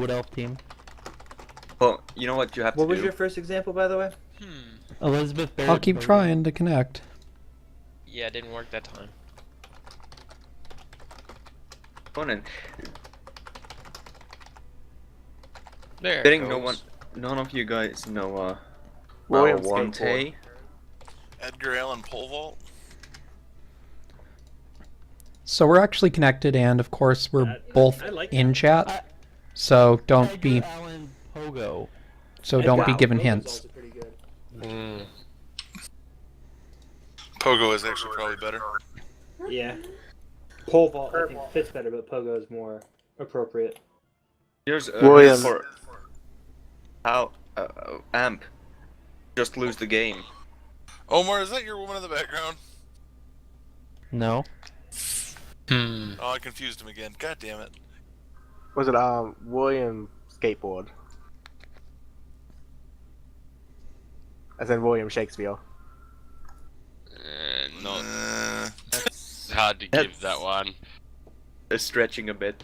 Wood Elf team. Well, you know what you have to do? What was your first example, by the way? Elizabeth Barrett. I'll keep trying to connect. Yeah, it didn't work that time. Conan. There. Betting none of you guys know William Malwante. Skateboard. Edgar Allan Pole Vault. So we're actually connected, and of course we're both I like in that. chat. So don't be Allen Pogo. given Pogo's hints. also pretty good. Pogo is actually probably better. Yeah. Pole vault I think fits better, but Pogo is more appropriate. Here's William. for how Amp just lose the game. Omar, is that your woman in the background? No. Oh, I confused him again. God damn it. Was it William Skateboard? As in William Shakespeare. No, Uh, it's hard to give that one. Stretching a bit.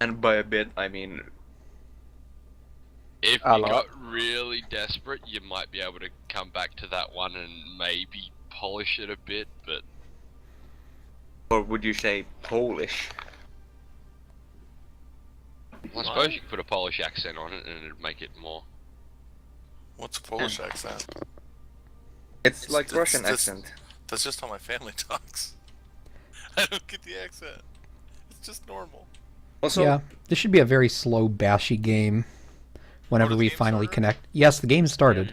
And by a bit, I mean... If A you lot. got really desperate, you might be able to come back to that one and maybe polish it a bit, but... Or would you say Polish? I suppose you could put a Polish accent on it and it'd make it more... what's a Polish accent? It's like Russian that's- accent. That's just how my family talks. I don't get the accent. It's just normal. Also, Yeah, this should be a very slow, bashy game. Whenever Oh, the we game finally started? connect. Yes, the game started.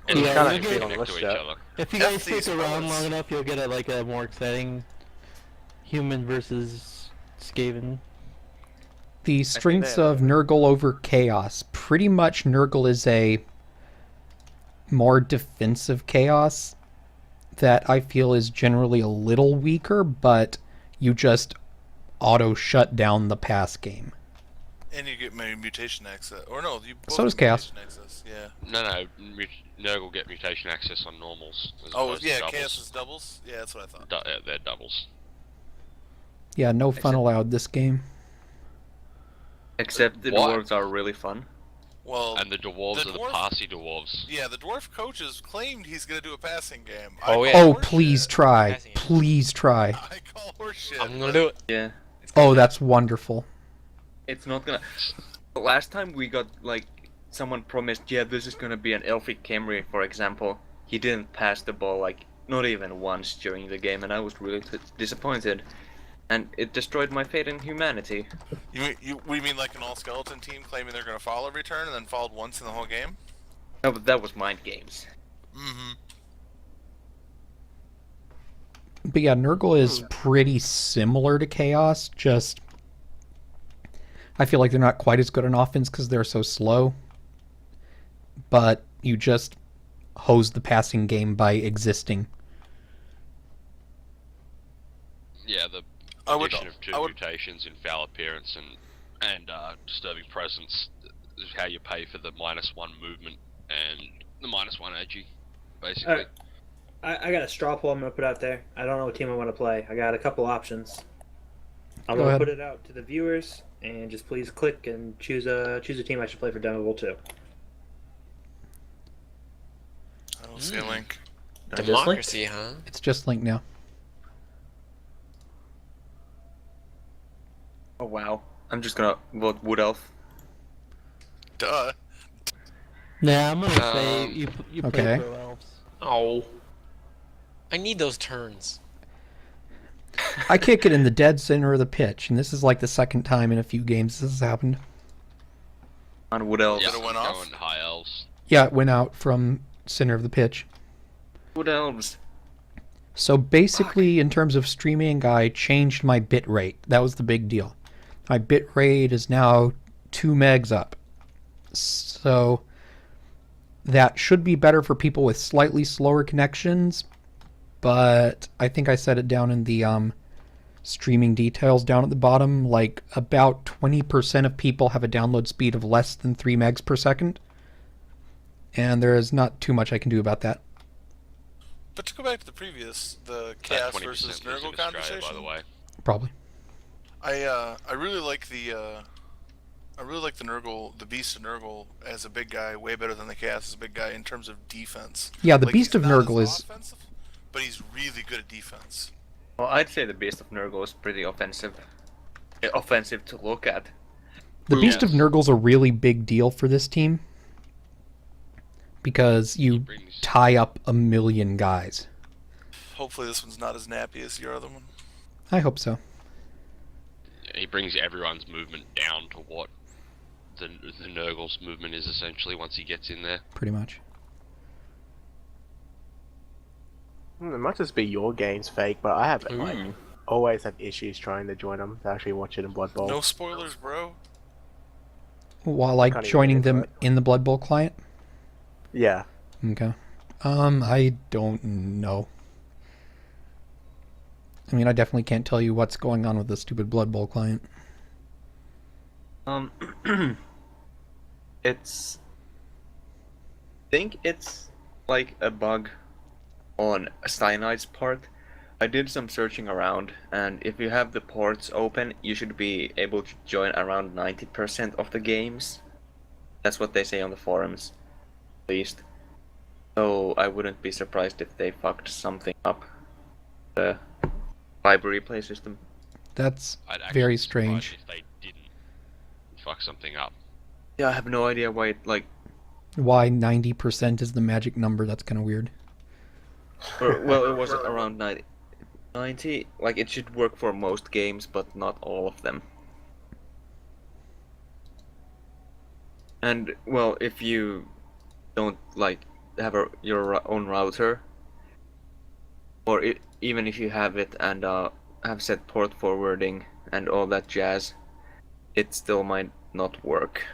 And Yeah, you kinda can feel on connect the to list each other. If you F guys stick these around bullets. long enough, you'll get a more exciting human versus Skaven. The strengths of Nurgle over Chaos. Pretty much Nurgle is a more defensive Chaos that I feel is generally a little weaker, but you just auto shut down the pass game. And you get mutation access. Or no, you both So does get Chaos. mutation access. Yeah. No, Nurgle will get mutation access on normals. As Oh, opposed to yeah, doubles. Chaos is doubles? Yeah, that's what I thought. Yeah, they're doubles. Yeah, no fun allowed this game. except the What? dwarves are really fun. Well, And the dwarves the are the dwarf- passy dwarves. yeah, the dwarf coach has claimed he's gonna do a passing game. Oh, I yeah. call Oh, please horseshit. try. Passing it. Please try. I call horseshit. I'm gonna do it. Yeah. Oh, that's wonderful. It's not gonna... The last time we got, like, someone promised, yeah, this is gonna be an Elfic Camry, for example. He didn't pass the ball, like, not even once during the game, and I was really disappointed. And it destroyed my faith in humanity. We mean like an all-skeleton team claiming they're gonna foul every turn and then fouled once in the whole game? No, but that was mind games. Mm-hmm. But yeah, Nurgle is pretty similar to Chaos, just... I feel like they're not quite as good on offense because they're so slow. But you just hose the passing game by existing. Yeah, the I would- addition of two I would- mutations in foul appearance and disturbing presence is how you pay for the -1 movement and the -1 ag, basically. Alright. I got a straw poll I'm gonna put out there. I don't know what team I want to play. I got a couple options. I'm Go gonna ahead. put it out to the viewers, and just please click and choose a team I should play for Ndamukow 2. I don't see a link. Democracy, huh? It's just linked now. Oh wow. I'm just gonna vote Wood Elf. Duh. Yeah, I'm gonna say you Okay. play Pro Elves. Oh. I need those turns. I kick it in the dead center of the pitch, and this is like the second time in a few games this has happened. On Wood Elves. Yeah, it went I'm off? going high elves. Yeah, it went out from center of the pitch. Wood Elves. So basically, in terms of streaming, I changed my bit rate. That was the big deal. My bit rate is now 2 megs up. So that should be better for people with slightly slower connections, but I think I set it down in the streaming details down at the bottom. Like about 20% of people have a download speed of less than 3 megs per second, and there is not too much I can do about that. But to go back to the previous, the That Chaos 20% versus was in Nurgle Australia, conversation. by the way. Probably. I really like the Nurgle, the Beast of Nurgle as a big guy, way better than the Chaos as a big guy in terms of defense. Yeah, the Like, Beast he's of not Nurgle as is offensive, but he's really good at defense. Well, I'd say the Beast of Nurgle is pretty offensive. Offensive to look at. the Beast of Yes. Nurgle's a really big deal for this team because you Brings tie up a million guys. Hopefully this one's not as nappy as your other one. I hope so. he brings everyone's movement down to what the Nurgle's movement is essentially once he gets in there. Pretty much. It might just be your game's fake, but I have like Ooh. always have issues trying to join them to actually watch it in Blood Bowl. No spoilers, bro. While like Can't even joining get into them it. in the Blood Bowl client? Yeah. Okay. I don't know. I mean, I definitely can't tell you what's going on with the stupid Blood Bowl client. It's. I think it's like a bug on Cyanide's part. I did some searching around, and if you have the ports open, you should be able to join around 90% of the games. That's what they say on the forums, at least. So I wouldn't be surprised if they fucked something up. The library play system. That's I'd actually very be surprised strange. if they didn't fuck something up. Yeah, I have no idea why it, like, Why 90% is the magic number? That's kind of weird. well, it was around 90. Like, it should work for most games, but not all of them. And, well, if you don't, like, have your own router, or even if you have it and have set port forwarding and all that jazz, it still might not work.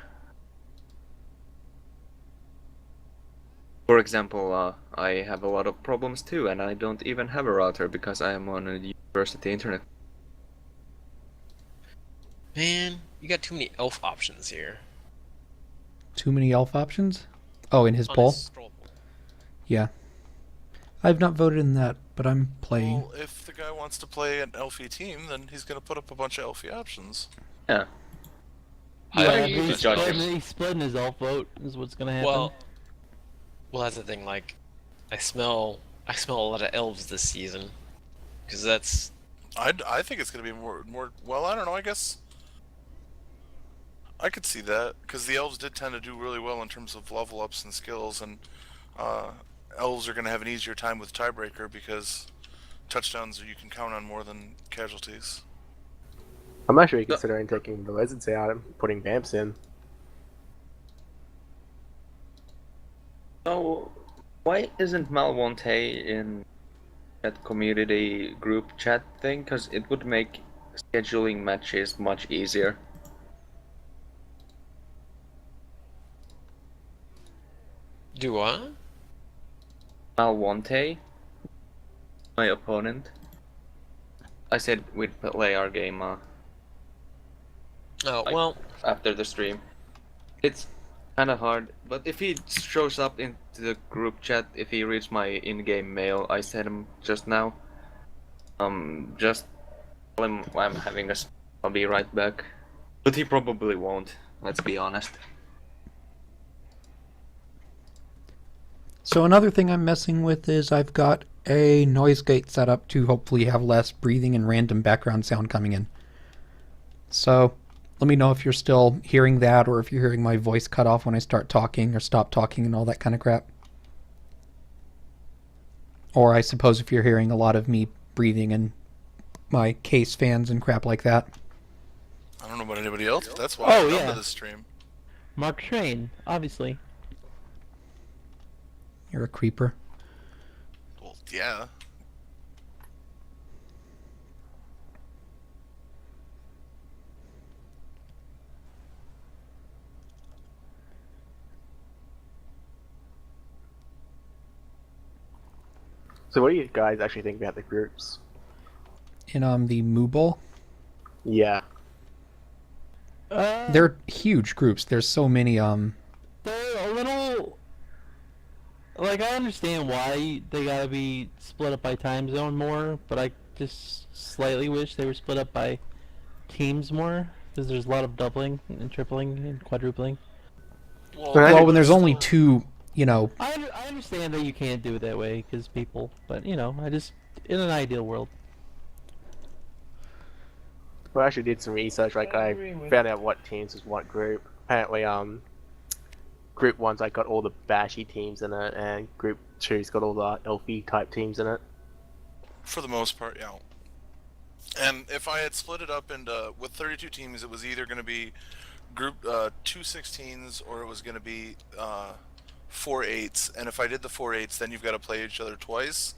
For example, I have a lot of problems too, and I don't even have a router because I am on a university internet. Man, you got too many elf options here. Too many elf options? Oh, in his On poll? scroll poll. Yeah. I've not voted in that, but I'm playing. Well, if the guy wants to play an Elfie team, then he's gonna put up a bunch of Elfie options. Yeah. I Yeah, actually he's he's think judging. splitting his elf vote is what's gonna happen. Well, that's the thing. Like, I smell a lot of elves this season, because that's I think it's gonna be more. Well, I don't know. I guess I could see that because the elves did tend to do really well in terms of level ups and skills, and elves are gonna have an easier time with tiebreaker because touchdowns you can count on more than casualties. I'm actually considering taking the Wizards out and putting Vamps in. So, why isn't Malwonte in that community group chat thing? Because it would make scheduling matches much easier. do what? Malwonte, my opponent. I said we'd play our game Oh Like- well, after the stream. It's kind of hard, but if he shows up into the group chat, if he reads my in-game mail I sent him just now, just tell him I'm having a. I'll be right back. But he probably won't. Let's be honest. So another thing I'm messing with is I've got a noise gate set up to hopefully have less breathing and random background sound coming in. So let me know if you're still hearing that or if you're hearing my voice cut off when I start talking or stop talking and all that kind of crap. Or I suppose if you're hearing a lot of me breathing and my case fans and crap like that. I don't know about anybody else, but that's why Oh, I'm done yeah. to this stream. Mark Train, obviously. You're a creeper. Well, yeah. So what do you guys actually think about the groups? In the Moo Bowl, Yeah. they're huge groups. There's so many They're a little. Like, I understand why they gotta be split up by time zone more, but I just slightly wish they were split up by teams more because there's a lot of doubling and tripling and quadrupling. Well, when there's only two, you know, I understand that you can't do it that way because people, but you know, I just in an ideal world. Well, I actually did some research. Like, I found out what teams was what group. Apparently, Group 1's like got all the bashy teams in it, and Group 2's got all the elfy type teams in it. For the most part, yeah. And if I had split it up into with 32 teams, it was either going to be group 2 16s or it was going to be 4 8s. And if I did the 4 8s, then you've got to play each other twice,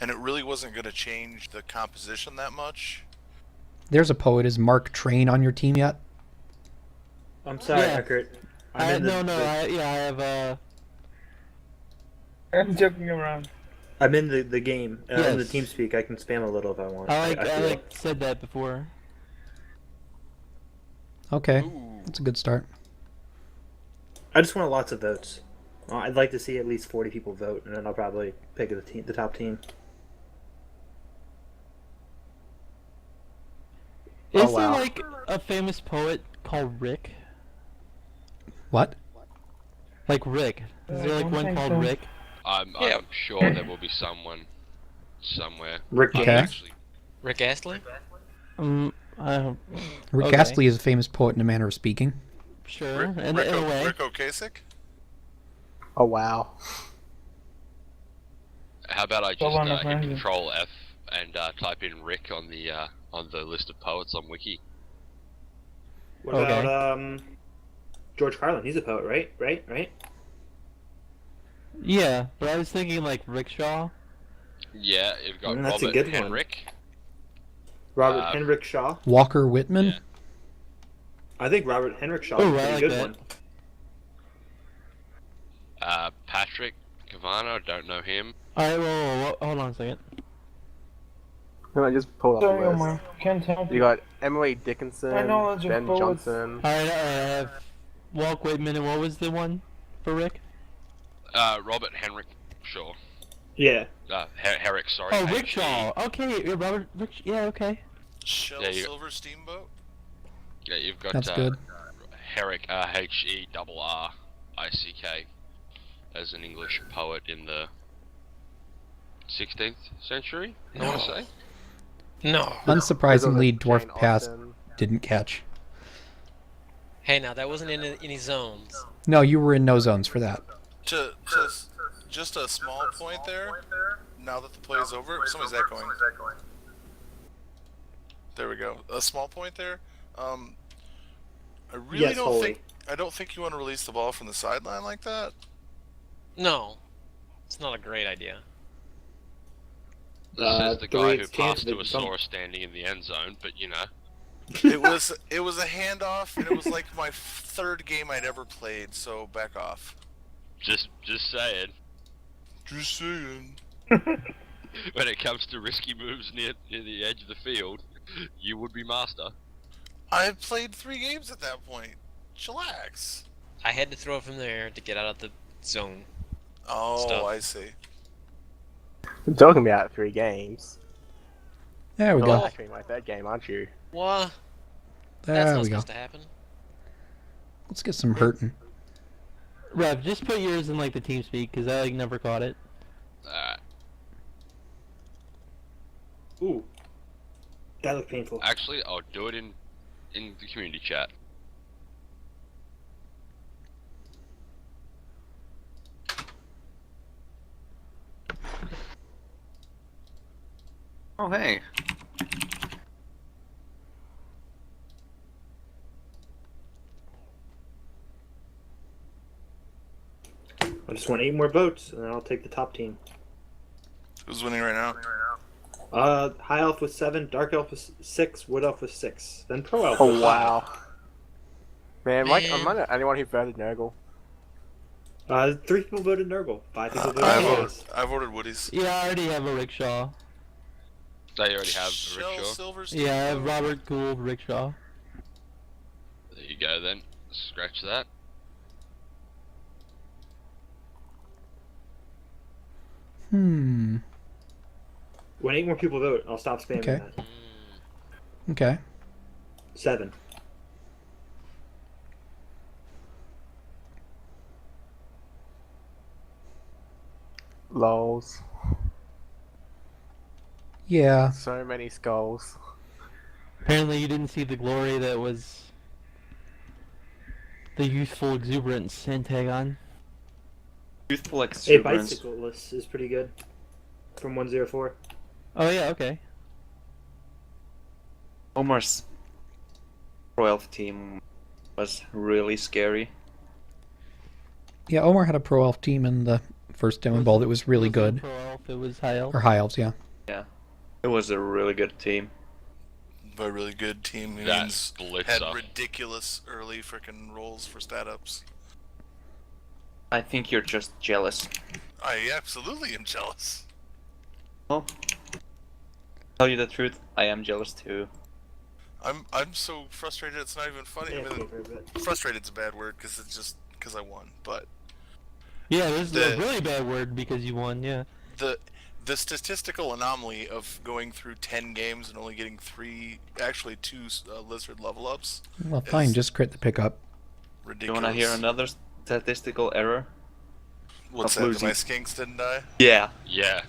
and it really wasn't going to change the composition that much. there's a poet. Is Mark Train on your team yet? I'm sorry, Yeah. Eckert. I have I'm joking around. I'm in the game. In the Yes. TeamSpeak, I can spam a little if I want. I feel. said that before. Okay, Ooh. that's a good start. I just want lots of votes. I'd like to see at least 40 people vote, and then I'll probably pick the top team. Is Oh, wow. there like a famous poet called Rick? What? Like Rick? Is there like don't one think called so. Rick? I'm sure there will be someone somewhere. Rick I'm Okay. James. actually Rick Astley? I don't. Rick Okay. Astley is a famous poet in a manner of speaking. Sure. Rick, in a way. Rick Ocasek? Oh wow. How about I just Go on, hit man. Control F and type in Rick on the list of poets on Wiki? What Okay. about George Carlin? He's a poet, right? Right? Yeah, but I was thinking like rickshaw. Yeah, you've got That's a Robert good one. Henrik. Robert Uh, Henrik Shaw. Walker Whitman. Yeah. I think Robert Henrik Shaw Oh, is a I pretty like good that. one. Patrick Cavana, don't know him. Alright, whoa, hold on a second. Can I just pull up Sorry, the list? Omar. Can't help You you. got Emily Dickinson, I know lots of Ben poets. Johnson. Alright, I have Walt Whitman, and what was the one for Rick? Robert Henrik Shaw. Yeah. Herrick, sorry. Oh, H-E. rickshaw. Okay, Robert. Yeah, okay. Shell Yeah, you- Silver Steamboat? Yeah, you've got That's good. Herrick, H-E-R-R-I-C-K, as an English poet in the 16th century, I want to say. No. Unsurprisingly, There's Dwarf Jane Pass Austen. didn't catch. Hey, now that wasn't in any zones. No, you were in no zones for that. Just a small point there. Now that the play is over, somebody's echoing. There we go. A small point there. I really Yes, don't Holy. think. I don't think you want to release the ball from the sideline like that. No. It's not a great idea. This is the the way guy who it's changed passed to the a Saurus standing in the end zone, but you know. It was a handoff, and it was like my third game I'd ever played. So back off. Just saying. Just saying. When it comes to risky moves near the edge of the field, you would be master. I played 3 games at that point. Chillax. I had to throw it from there to get out of the zone. Oh, Stuff. I see. I'm talking about 3 games. There we You're go. acting like that game, aren't you? What? That's There not we go. supposed to happen. Let's get some hurting. Rev, just put yours in like the team speak because I like never caught it. Ooh. That looked painful. Actually, I'll do it in the community chat. Oh, hey. I just want 8 more votes, and then I'll take the top team. Who's winning right now? High Elf was 7, Dark Elf was 6, Wood Elf was 6, then Pro Elf Oh was 5. wow. Man, Mike, Man. I'm not anyone who voted Nurgle. 3 people voted Nurgle, 5 people voted Chaos. I voted Woody's. Yeah, I already have a rickshaw. They already have Shell Rickshaw. Silver Yeah, I have Steamboat. Robert Gould rickshaw. There you go then. Scratch that. Hmm. When 8 more people vote, I'll stop spamming Okay. that. Okay. 7. Lols. Yeah. So many skulls. Apparently you didn't see the glory that was the youthful exuberance Antagon. Youthful A exuberance. bicyclist is pretty good. From 104. Oh yeah, okay. Omar's Pro Elf team was really scary. Yeah, Omar had a pro elf team in the first Demon Ball that was really It wasn't good. Pro Elf, it was High Elf. Or High Elves, yeah. It was a really good team. By really good team, he That means blitzer. had ridiculous early freaking rolls for stat ups. I think you're just jealous. I absolutely am jealous. Oh. Tell you the truth, I am jealous too. I'm so frustrated. It's not even funny. I mean, frustrated's a bad word because it's just because I won. But Yeah, this is a The- really bad word because you won, yeah. the statistical anomaly of going through 10 games and only getting 2 lizard level ups. Well, fine, It's just crit the pickup. You ridiculous. wanna hear another statistical error? What's of that? losing? My skinks didn't die. Yeah. Yeah.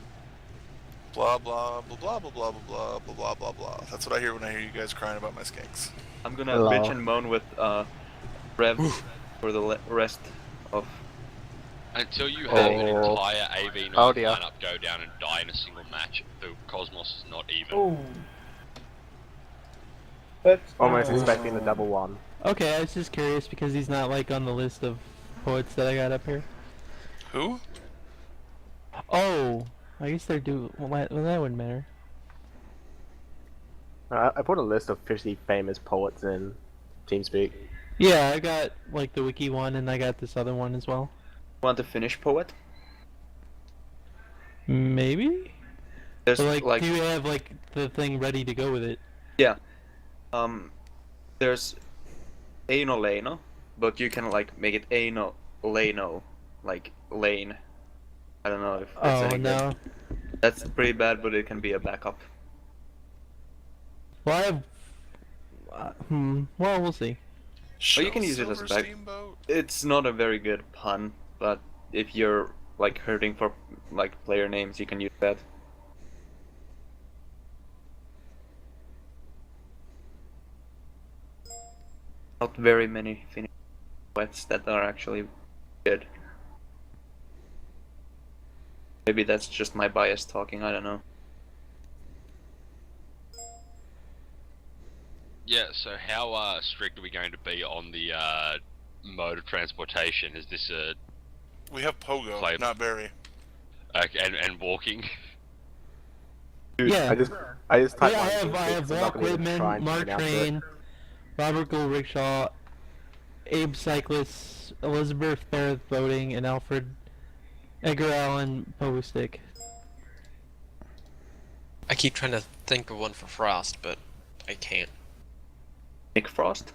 Blah blah blah blah blah blah blah blah blah blah blah. That's what I hear when I hear you guys crying about my skinks. I'm gonna Hello. bitch and moan with Rev for the rest of. Until you have an Oh. entire AV9 Oh, dear. lineup go down and die in a single match, the Cosmos is not even. Oh. That's Almost expecting the double one. Okay, I was just curious because he's not like on the list of poets that I got up here. Who? Oh, I guess they're due. Well, that wouldn't matter. I put a list of 50 famous poets in TeamSpeak. Yeah, I got like the wiki one and I got this other one as well. Want to finish poet? Maybe? There's But, like, like do you have like the thing ready to go with it? there's Ano Leno, but you can like make it Ano Leno, like lane. I don't know if that's Oh any no. good. That's pretty bad, but it can be a backup. Well, I have. Well, we'll see. Well, you can use it as Silver back- Steamboat? It's not a very good pun, but if you're like hurting for like player names, you can use that. Not very many Finnish poets that are actually good. Maybe that's just my bias talking, I don't know. Yeah, so how strict are we going to be on the mode of transportation? Is this a We have Pogo, Play- not Barry. and walking? Yeah. I just typed Yeah, I one have so I'm not Walk gonna even Whitman, try and Mark pronounce it. Train, Robert Gould Rickshaw, Abe Cyclist, Elizabeth Barrett Voting, and Alfred Edgar Allan Postick. I keep trying to think of one for Frost, but I can't. Nick Frost?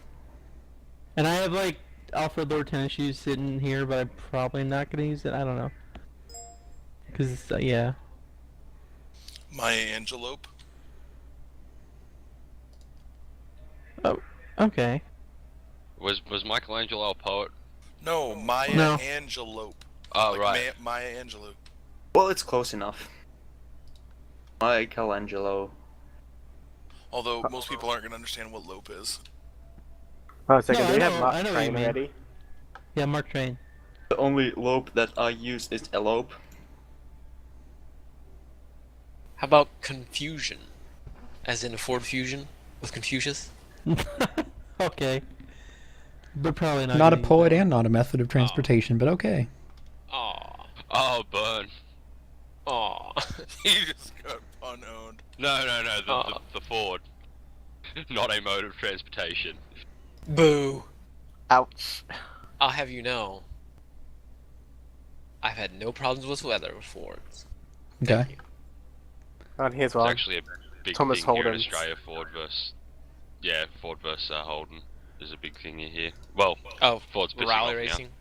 And I have like Alfred Lord Tennis Shoes sitting here, but I'm probably not gonna use it. I don't know. Cause yeah. Maya Angelope. Okay. Was Michelangelo a poet? No, Maya No. Angelope. Oh, Like right. Maya Angelou. Well, it's close enough. Michelangelo. Although most people aren't going to understand what lope is. Oh, a second, No, do we I have know- Mark I know what you Train mean. already? Yeah, Mark Train. The only lope that I use is elope. How about confusion? As in a Ford Fusion with Confucius? Okay. But probably not. Not a gonna use poet that. and not a method of transportation, but okay. Aw. Oh, burn. Aw. He just got unowned. No, Oh. the Ford. Not a mode of transportation. Boo. Ouch. I'll have you know, I've had no problems with weather with Fords. Okay. Thank you. And here's It's one. actually a big Thomas thing here in Holden's. Australia. Ford versus Holden is a big thing here. Well, Oh, Ford's pissing rally off racing? now.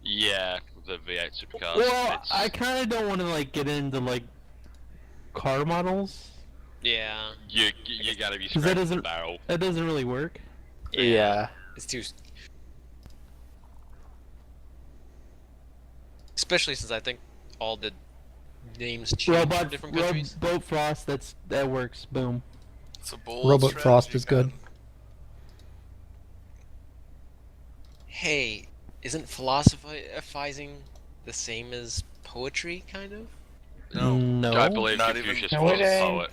Yeah, the V8 supercars. Well, it's, I kind of don't want to like get into like car models. Yeah. you gotta be Because that scraping the doesn't barrel. that doesn't really work. Yeah. It's too. Especially since I think all the names change for different countries. Robot Frost. That works. Boom. It's a bold Robot Frost strategy, is good. man. Hey, isn't philosophizing the same as poetry, kind of? No. No. I believe Not Confucius even was close. a poet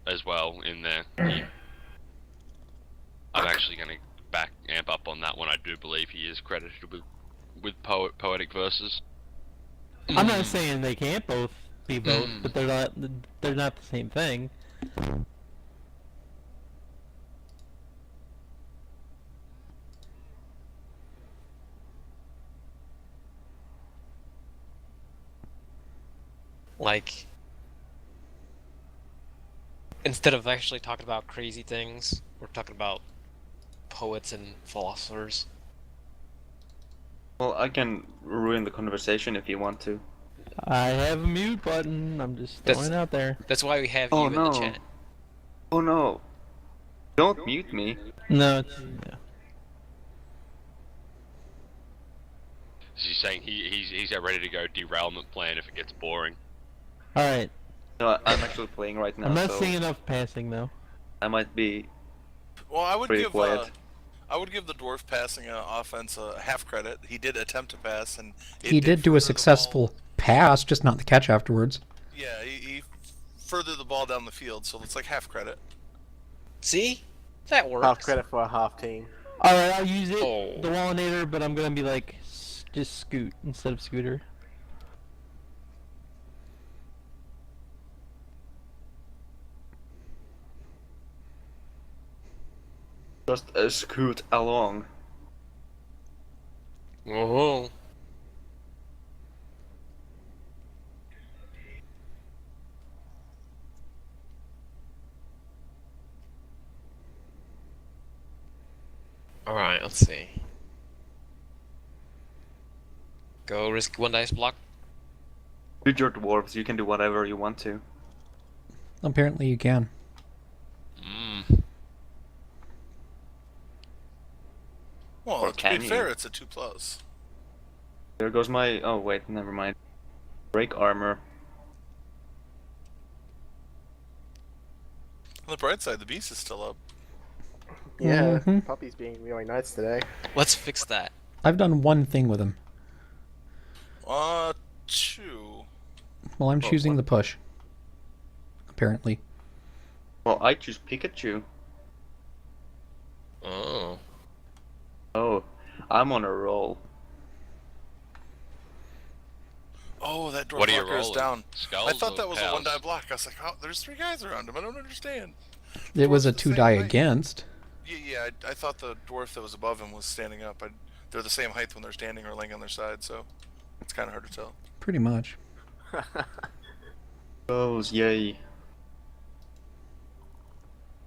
as well in there. I'm actually going to amp up on that one. I do believe he is credited with poetic verses. I'm not saying they can't both be both, Mm. but they're not the same thing. Like, instead of actually talking about crazy things, we're talking about poets and philosophers. Well, I can ruin the conversation if you want to. I have a mute button. I'm just throwing it out there. That's why we have Oh, you in the no. chat. Oh no! Don't mute me. No, yeah. He's saying he's ready to go derailment plan if it gets boring. All right. No, I'm actually playing right now, I'm not so seeing enough passing though. I might be Well, I would pretty give quiet. I would give the dwarf passing offense a half credit. He did attempt to pass, and it He did do further a the successful ball. pass, just not the catch afterwards. Yeah, he furthered the ball down the field, so it's like half credit. See? That works. Half credit for a half team. All right, I'll use it, Oh. the Wallinator, but I'm gonna be like just Scoot instead of Scooter. Just scoot along. Oh. Alright, let's see. Go risk one dice block. With your dwarves, you can do whatever you want to. Apparently you can. Mm. Well, Or to can be you? fair, it's a 2+. There goes my. Oh wait, never mind. Break armor. On the bright side, the beast is still up. Yeah, Mhm. Puppy's being really nice today. Let's fix that. I've done one thing with him. 2. Well, I'm Oh, choosing what? the push. Apparently. Well, I choose Pikachu. Oh. Oh, I'm on a roll. Oh, that dwarf What are you blocker is rolling? down. Skulls I thought or that was a cows? 1 die block. I was like, oh, there's 3 guys around him. I don't understand. It was a Dwarf's the same 2-die height. against. Yeah, I thought the dwarf that was above him was standing up. They're the same height when they're standing or laying on their side, so it's kind of hard to tell. Pretty much. Goes, yay.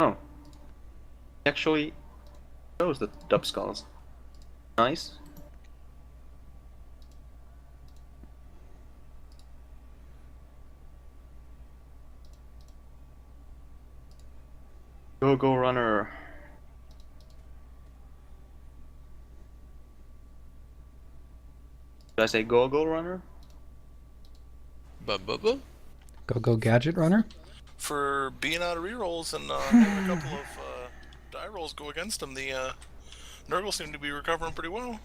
Oh. Actually, those the dub skulls. Nice. Go runner. Did I say go runner? Ba-ba-ba? Go gadget runner. For being out of rerolls and having a couple of die rolls go against him, the Nurgle seem to be recovering pretty well.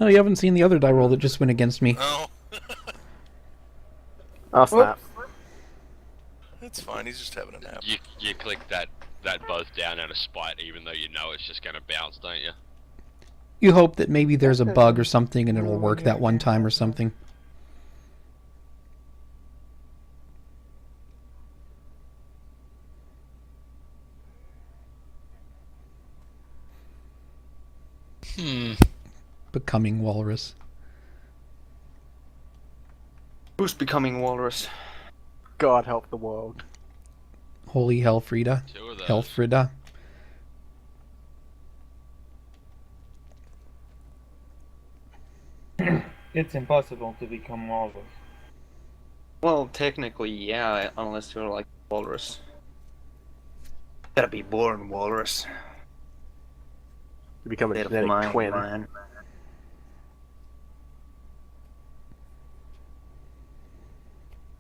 Oh, you haven't seen the other die roll that just went against me. Oh, Oh, snap. it's fine. He's just having a nap. You click that buzz down out of spite, even though you know it's just gonna bounce, don't you? You hope that maybe there's a bug or something and it'll work that one time or something. Becoming walrus. Who's becoming walrus? God help the world. Holy Helfrida. 2 of those. Helfrida. It's impossible to become walrus. Well, technically, yeah, unless you're like walrus. Gotta be born walrus. You become a State of genetic mind, twin. man.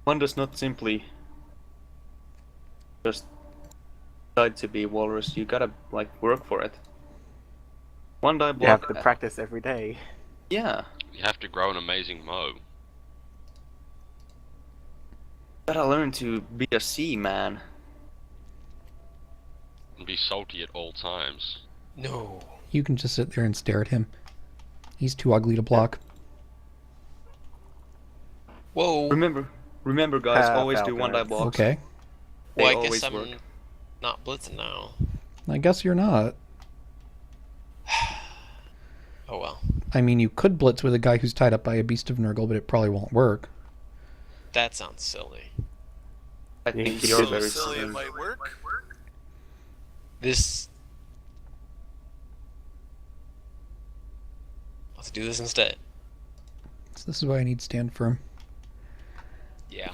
One does not simply just decide to be walrus. You gotta like work for it. One die You have block. to practice every day. Yeah, You have to grow an amazing mo. gotta learn to be a sea man. And be salty at all times. No. You can just sit there and stare at him. He's too ugly to block. Whoa. Remember, guys, always do Falcon one die Knights. blocks. Okay. They Well, I always guess I'm work. not blitzing now. I guess you're not. Oh well. I mean, you could blitz with a guy who's tied up by a beast of Nurgle, but it probably won't work. That sounds silly. I think So you're So very silly it silly. might work. This. Let's do this instead. So this is why I need stand firm. Yeah.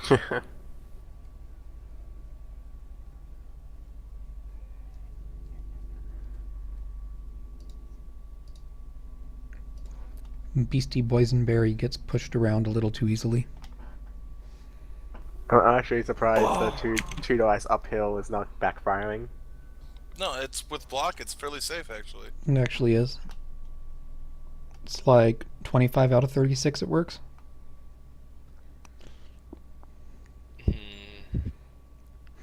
Beastie Boysenberry gets pushed around a little too easily. I'm actually surprised the two dice uphill is not backfiring. No, it's with block. It's fairly safe actually. It actually is. It's like 25 out of 36 it works.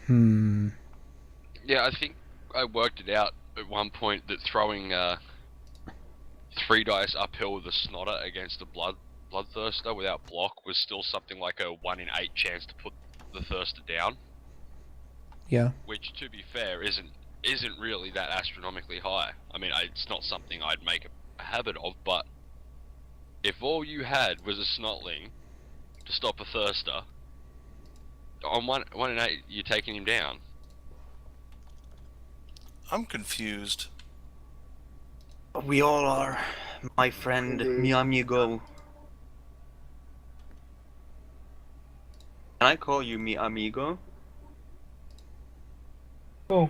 Hmm. Yeah, I think I worked it out at one point that throwing 3 dice uphill with a snotter against a bloodthirster without block was still something like a 1 in 8 chance to put the thirster down. Yeah. Which, to be fair, isn't really that astronomically high. I mean, it's not something I'd make a habit of, but if all you had was a snotling to stop a thirster, on 1 in 8, you're taking him down. I'm confused. We all are, my friend, mi amigo. Can I call you mi amigo? Oh,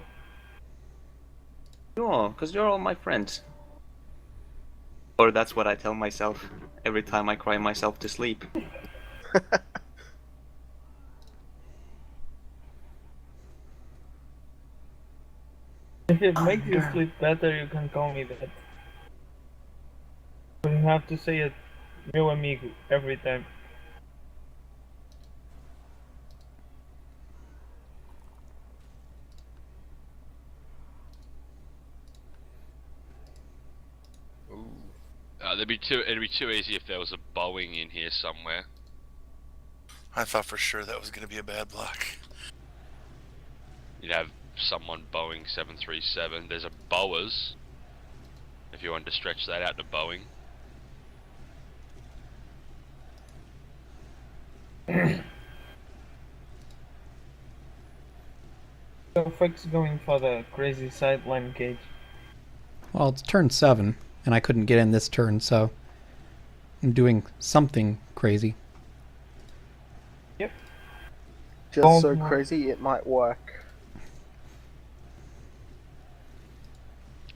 No, because you're all my friends. Or that's what I tell myself every time I cry myself to sleep. if it makes you sleep better, you can call me that. But you have to say it, meu amigo, every time. It'd be too easy if there was a bowing in here somewhere. I thought for sure that was going to be a bad block. You'd have someone bowing 737. There's a bowers. If you wanted to stretch that out to bowing. So Frick's going for the crazy sideline cage. Well, it's turn 7, and I couldn't get in this turn, so I'm doing something crazy. Just so crazy it might work.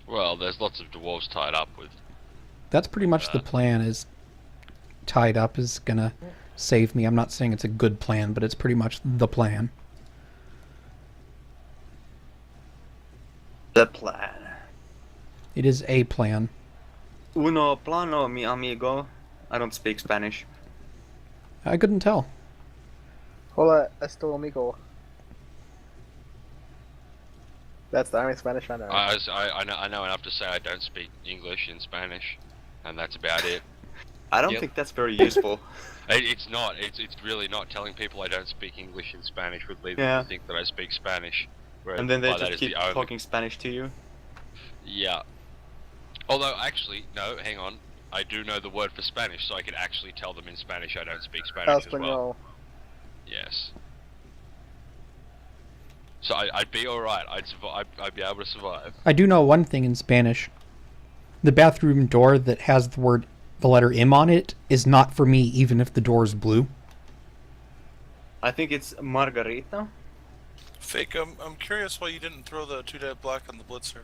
Well, there's lots of dwarves tied up with. That's pretty much the plan, is tied up is gonna save me. I'm not saying it's a good plan, but it's pretty much the plan. The plan. It is a plan. Uno plano, mi amigo. I don't speak Spanish. I couldn't tell. Hola, esto amigo. That's the only Spanish I know. I know enough to say I don't speak English and Spanish, and that's about it. I don't think that's very useful. It's not. It's really not. Telling people I don't speak English and Spanish would lead them to think that I speak Spanish. And then they by that just is keep the only- talking Spanish to you. Yeah. Although, actually, no, hang on. I do know the word for Spanish, so I could actually tell them in Spanish I don't speak Spanish as well. Espanol. Yes. So I'd be alright. I'd be able to survive. I do know one thing in Spanish. The bathroom door that has the letter M on it is not for me, even if the door is blue. I think it's Margarita. Fake, I'm curious why you didn't throw the 2-die block on the blitzer.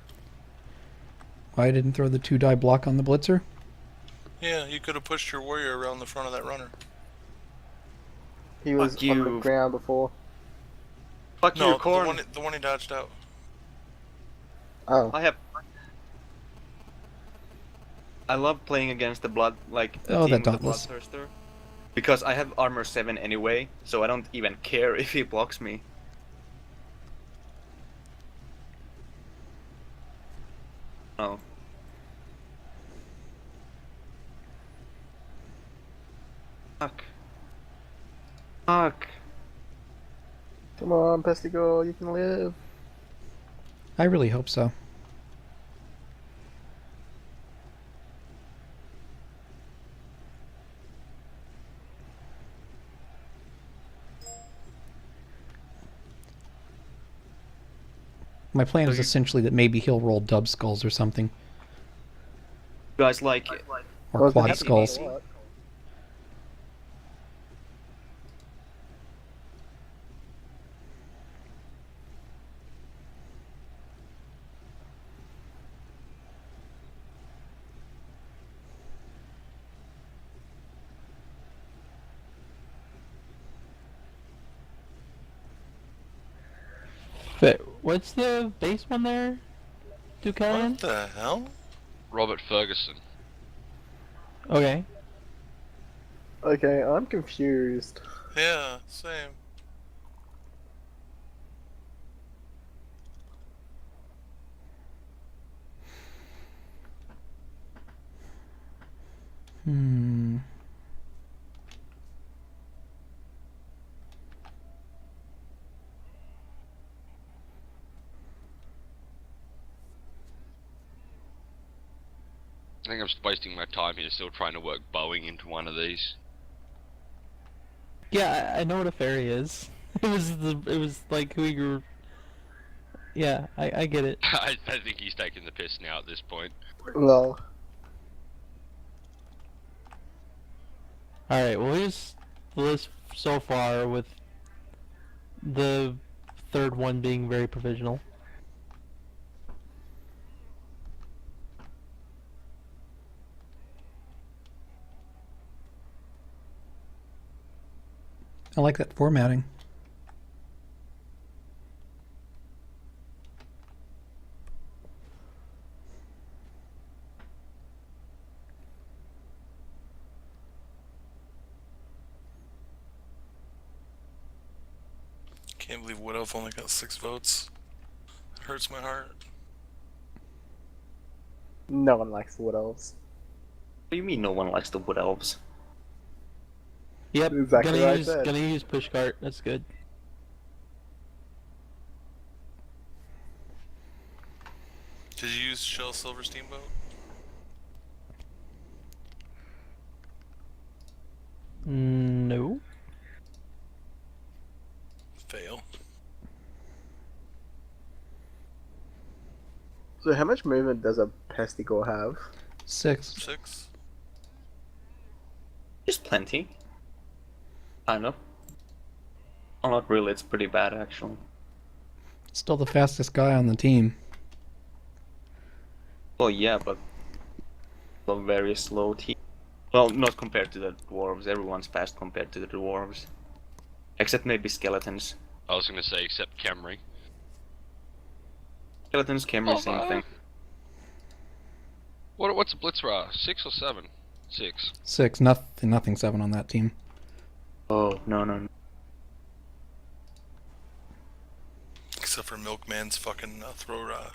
I didn't throw the 2-die block on the blitzer. Yeah, you could have pushed your warrior around the front of that runner. He was Fuck on the you. ground before. Fuck No, you, Corn. the one he dodged out. Oh. I love playing against the blood, like a Oh, team that with a dauntless. bloodthirster, because I have armor 7 anyway, so I don't even care if he blocks me. Oh. Fuck. Fuck. Come on, Pestigo, you can live. I really hope so. My plan So is you- essentially that maybe he'll roll dub skulls or something. You guys like Or Well, quad that's skulls. a lot. But what's the base one there? Ducalion? What the hell? Robert Ferguson. Okay. Okay, I'm confused. Yeah, same. Hmm. I think I'm just wasting my time here still trying to work bowing into one of these. Yeah, I know what a fairy is. It was like who you were. Yeah, I get it. I think he's taking the piss now at this point. Lol. Alright, well here's the list so far, with the third one being very provisional. I like that formatting. Can't believe Wood Elf only got 6 votes. It hurts my heart. No one likes the Wood Elves. What do you mean no one likes the Wood Elves? Yep, Exactly what I said. gonna use pushcart, that's good. Did you use Shell Silver Steamboat? No. Fail. So how much movement does a Pestigore have? 6. 6? Just plenty. Kind of. Oh, not really, it's pretty bad actually. Still the fastest guy on the team. Well, yeah, but a very slow team. Well, not compared to the dwarves. Everyone's fast compared to the dwarves. Except maybe skeletons. I was gonna say except Camry. Skeletons, Camry, same thing. What's a Blitzra? 6 or 7? 6. 6. Nothing 7 on that team. Oh, no. Except for Milkman's fucking throw rod.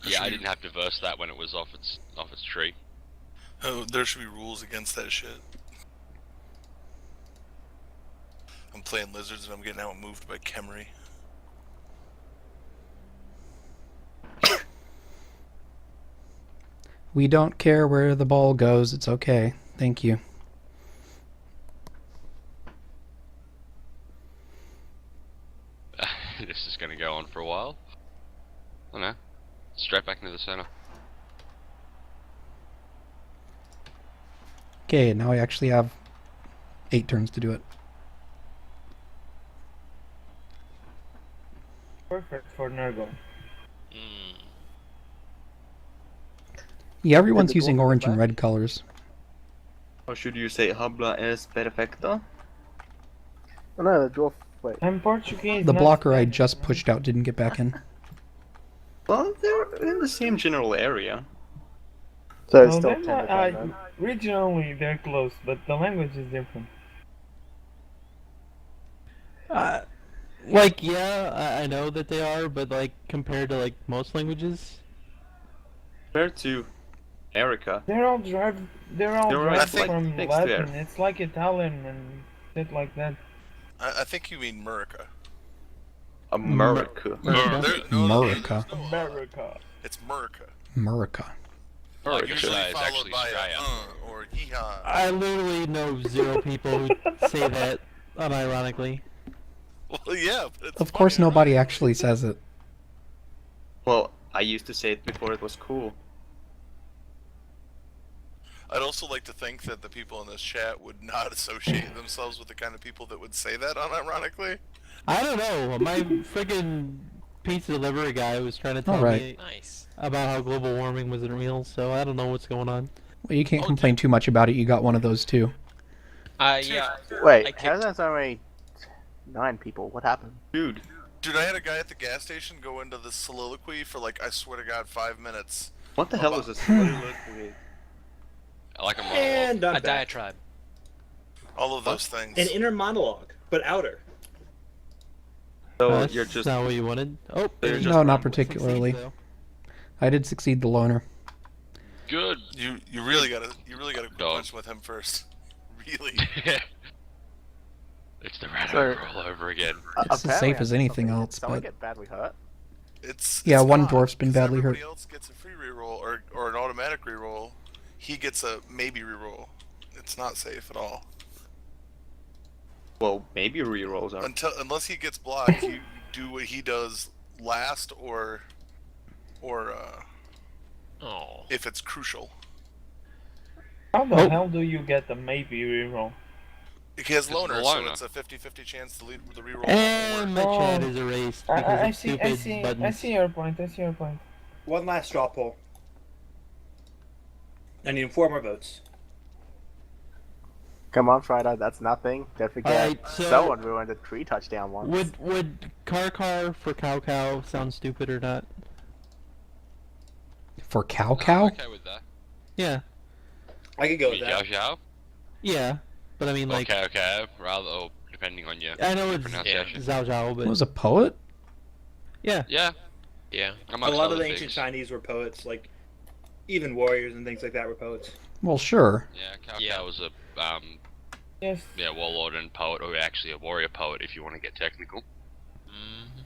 Yeah, I didn't have to verse that when it was off its tree. Oh, there should be rules against that shit. I'm playing lizards and I'm getting outmoved by Kemri. We don't care where the ball goes. It's okay. Thank you. This is gonna go on for a while. I don't know. Straight back into the center. Okay, now I actually have 8 turns to do it. Perfect for Nergon. Yeah, everyone's the using dwarf orange and back? red colors. Or should you say habla es perfecto? Oh no, the dwarf. Wait. I'm Portuguese. The not blocker I Spanish, just man. pushed out didn't get back in. Well, they're in the same general area. So it's No, still they're 10 not. to 10 then. Regionally, they're close, but the language is different. Like, yeah, I know that they are, but like compared to like most languages, Compared to Erica. They're all derived They're all derived like from mixed Latin. there. It's like Italian and shit like that. I think you mean Murica. America. Murica. America. It's Murica. Murica. Like Usually it's followed actually by Australia. a or yeehaw. I literally know 0 people who say that unironically. Well, yeah, but it's Of course, funny, nobody right? actually says it. Well, I used to say it before it was cool. I'd also like to think that the people in this chat would not associate themselves with the kind of people that would say that unironically. I don't know. My friggin' pizza delivery guy was trying to tell Alright. me Nice. about how global warming wasn't real, so I don't know what's going on. Well, you can't complain too much about it. You got one of those too. Yeah. Wait, I how kicked- that's only 9 people? What happened? Dude, Dude, I had a guy at the gas station go into this soliloquy for like, I swear to God, 5 minutes. what the hell is this? I like a monologue. And I'm A back. diatribe. All of those things. An inner monologue, but outer. So That's you're just not what you wanted. Oh, You're just No, not rambling. particularly. Succeeds, I did succeed the loner. Good. You really gotta quit Dog. punching with him first. Really. It's the rat So- all over again. It's as Apparently safe I as did anything something. else, Did someone but- get badly hurt? It's Yeah, one not, dwarf's been 'cause badly hurt. Everybody else gets a free reroll or an automatic reroll. He gets a maybe reroll. It's not safe at all. well, maybe rerolls are. Unless he gets blocked, you do what he does last or Oh. if it's crucial. How the Oh. hell do you get the maybe reroll? He has It's loner, the so loner. it's a 50-50 chance to lead with the reroll. And my Oh. chat is erased because I of see, stupid I see, buttons. I see your point. I see your point. One last straw poll. I need 4 more votes. Come on, Friday, that's nothing. Don't forget, Alright, so- someone ruined a 3 touchdown once. Would car for cow sound stupid or not? For cow I'm cow? okay with that. Yeah, I could go with Xiao that. Xiao? yeah, but I mean like Okay. Rather, or depending on your I know it's pronunciation. Zhao Zhao, but Was a poet? yeah, Yeah. Yeah. A Amongst lot of other the ancient things. Chinese were poets, like even warriors and things like that were poets. Well, sure. Yeah, Cao Yeah. Cao was a Yes. warlord and poet, or actually a warrior poet if you want to get technical. Mhm.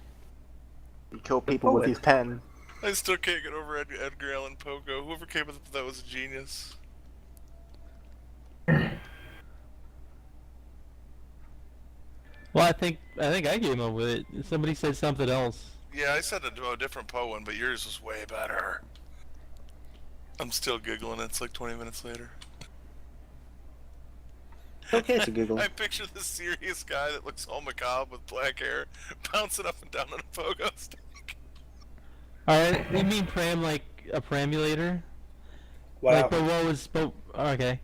He killed people with his pen. I still can't get over Edgar Allan Poe. Whoever came up with that was a genius. well I think I came up with it. Somebody said something else. Yeah, I said a different Poe one, but yours was way better. I'm still giggling. It's like 20 minutes later. Okay to Google. I picture this serious guy that looks all macabre with black hair, bouncing up and down on a pogo stick. Alright, you mean pram like a pramulator? Wow. Like, but what was okay.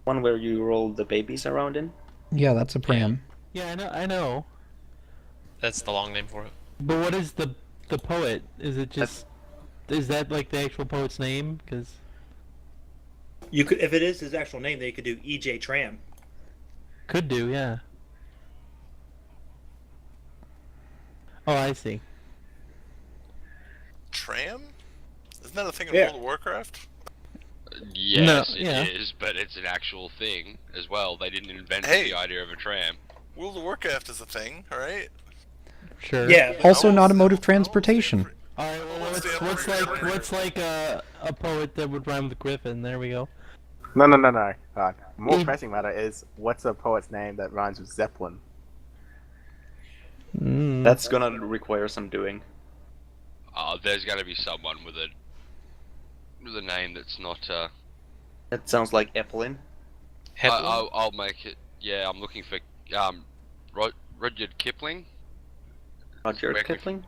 One where you roll the babies around in. Yeah, that's a pram. Yeah, I know. That's the long name for it. But what is the poet? Is it just is that like the actual poet's name? Because You could, if it is his actual name, then you could do E.J. Tram. could do, yeah. Oh, I see. Tram? Isn't that a thing in Yeah. World of Warcraft? Yes, yeah. it is, but it's an actual thing as well. They didn't invent Hey. the idea of a tram. World of Warcraft is a thing, alright? Sure. Yeah. but- Also, Almost- not a mode of almost transportation. All right. Well, Almost what's every- what's like a poet that would rhyme with Griffin? There we go. No. More Mm. pressing matter is, what's a poet's name that rhymes with Zeppelin? That's gonna require some doing. There's got to be someone with a name that's not. That sounds like Eppelin. I'll make it. Yeah, I'm looking for Rudyard Kipling. Roger Correct me if- Kipling.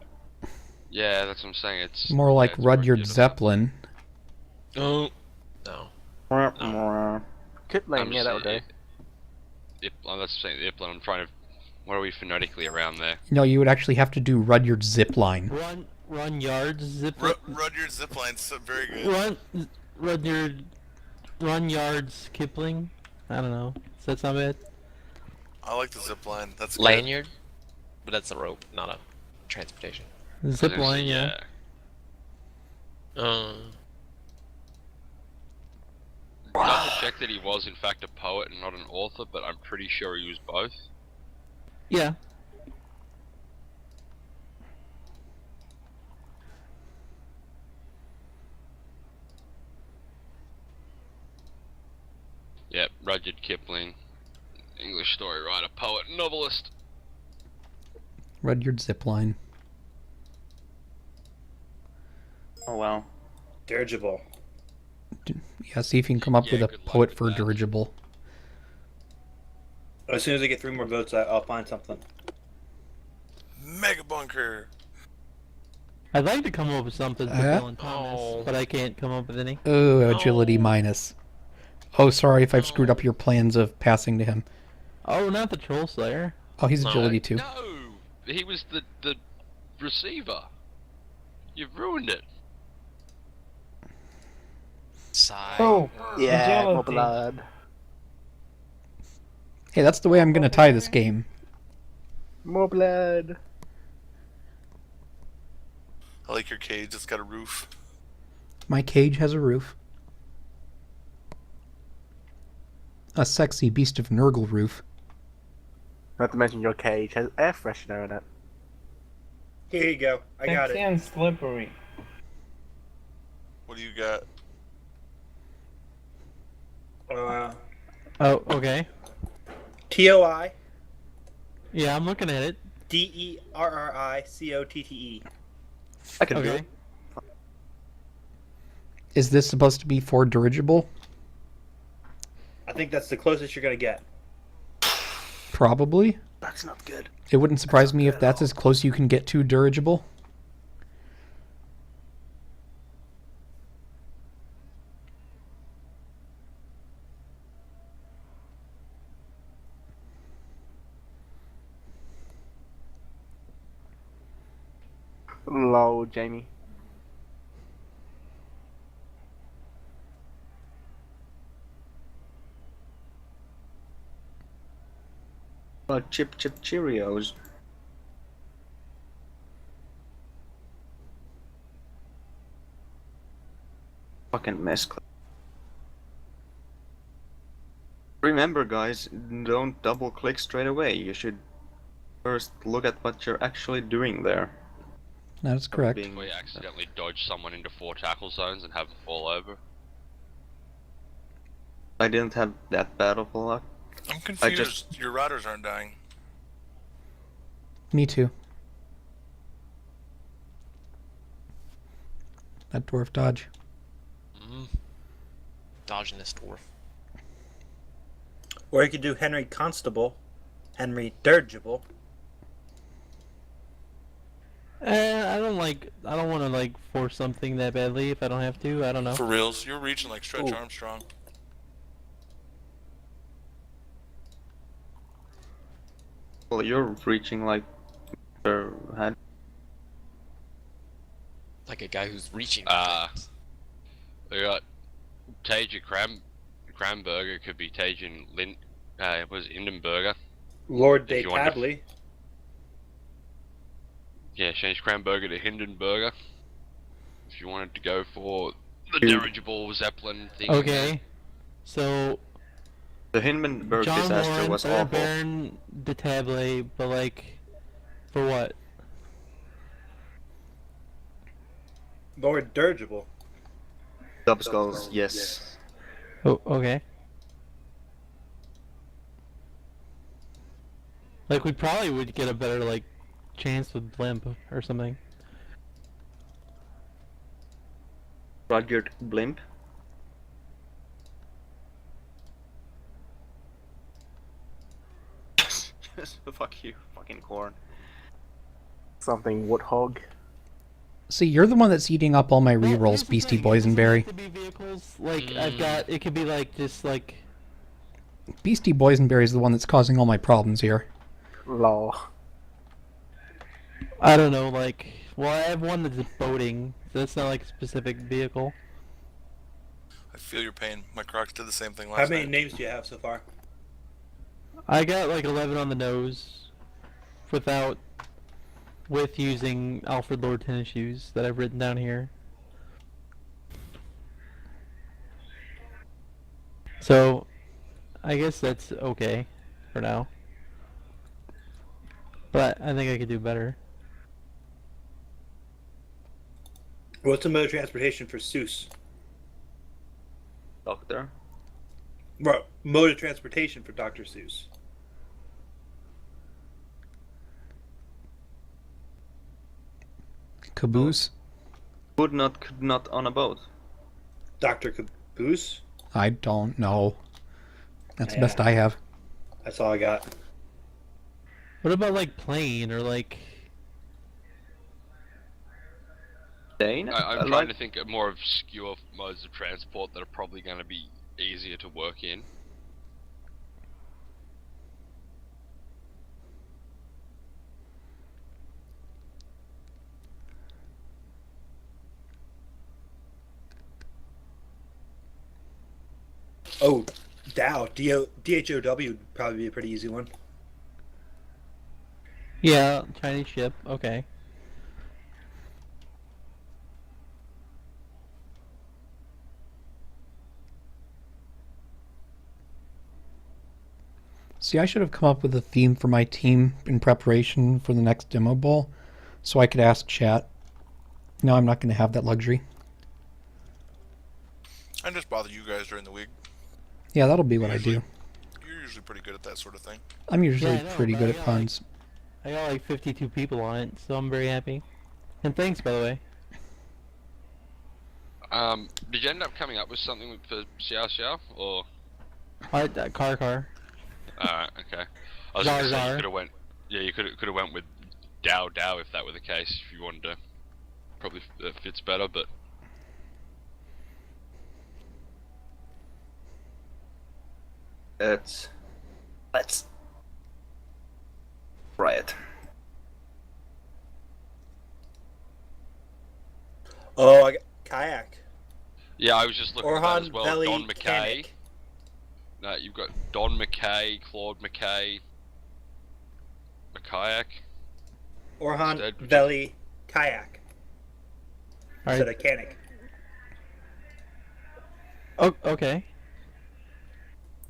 Yeah, that's what I'm saying. It's More like yeah, it's Rudyard or something. Zeppelin. Oh. No. Kipling, yeah, that'll do. Let's say the Iplan. I'm trying to. What are we phonetically around there? No, you would actually have to do Rudyard zip line. Run yards zip. Rudyard zipline's so very good. Run yards Kipling. I don't know. Does that sound bad? I like the zipline. That's good. Lanyard? But that's a rope, not a transportation. Zip line, yeah. Double check that he was in fact a poet and not an author, but I'm pretty sure he was both. Yeah. Yep, Rudyard Kipling, English story writer, poet, novelist. Rudyard zip line. Oh wow. Dirigible. Yeah, see if you can come up Yeah, with a good luck poet with for that. dirigible. As soon as I get 3 more votes, I'll find something. Mega bunker. I'd like to come up with something for Dylan Thomas, Oh. but I can't come up with any. Oh, agility minus. Oh, sorry if I've screwed up your plans of passing to him. Oh, not the Troll Slayer. Oh, he's No. agility too. No, he was the receiver. You've ruined it. Sigh. Oh, Yeah, more agility. blood. Hey, that's the way I'm gonna tie this game. More blood. I like your cage. It's got a roof. My cage has a roof. A sexy beast of Nurgle roof. Not to mention your cage has air freshener in it. Here you go. I got it. And slippery. What do you got? Oh, okay. TOI Yeah, I'm looking at it. DERRICOTTE. I can do Okay. it. Is this supposed to be for dirigible? I think that's the closest you're gonna get. Probably. That's not good. It wouldn't surprise me if that's as close you can get to dirigible. Lol, Jamie. Chip Cheerios. Fucking mess. Remember, guys, don't double click straight away. You should first look at what you're actually doing there. That is correct. Being- We accidentally dodge someone into 4 tackle zones and have them fall over. I didn't have that bad of a luck. I'm confused. Your routers aren't dying. Me too. That dwarf dodge. Dodging this dwarf. Or you could do Henry Constable, Henry Dirigible. I don't want to like force something that badly if I don't have to. I don't know. For reals, you're reaching like Stretch Ooh. Armstrong. Well, you're reaching like your head. Like a guy who's reaching. We got Taja Cranberger, could be Tajan Lind. Was it Hindenburger? Lord If de you want to- Tably. Yeah, change Cranberger to Hindenburger. If you wanted to go for the Dude. dirigible Zeppelin thing. Okay. So The Hindenburg John disaster Lawrence was or awful. Baron de Table, but like, for what? Lord Dirigible. Dubskulls, yes. Oh, okay. Like we probably would get a better like chance with Blimp or something. Rudyard Blimp. Fuck you, fucking corn. Something warthog. See, you're the one that's eating up all my Well, here's rerolls, the Beastie thing, Boys it and doesn't Barry. have to be vehicles. Like I've got, it could be like just like. Beastie Boys and Barry is the one that's causing all my problems here. Lol. I don't know, like, well, I have one that's boating, so that's not like a specific vehicle. I feel your pain. My Crocs did the same thing How last many night. names do you have so far? I got like 11 on the nose, with using Alfred Lord tennis shoes that I've written down here. So, I guess that's okay for now. But I think I could do better. What's the mode of transportation for Seuss? Doctor. Well, mode of transportation for Dr. Seuss. Caboose? Could not on a boat. Dr. Caboose? I don't know. That's the Yeah. best I have. That's all I got. What about like plane or like? Dane? I'm trying to think of more obscure modes of transport that are probably going to be easier to work in. Oh, Dow. DHOW would probably be a pretty easy one. Yeah, Chinese ship. Okay. See, I should have come up with a theme for my team in preparation for the next demo bowl, so I could ask chat. No, I'm not going to have that luxury. I just bother you guys during the week. Yeah, that'll be what I do. You're usually pretty good at that sort of thing. I'm usually Yeah, I know, pretty but good I at got, puns. I got like 52 people on it, so I'm very happy. And thanks, by the way. Did you end up coming up with something for Xiao Xiao, or? Car. Alright, okay. I was Zar gonna say Zar. you could have went. Yeah, you could have went with Dao Dao if that were the case. If you wanted to, probably fits better. But Let's try it. Oh, I got kayak. yeah, I was just looking at that as Orhan well. Valley Don McKay. Kayak. No, you've got Don McKay, Claude McKay, McKayak. Orhan Instead, Valley kayak. Alright. Instead of canic. Oh, okay.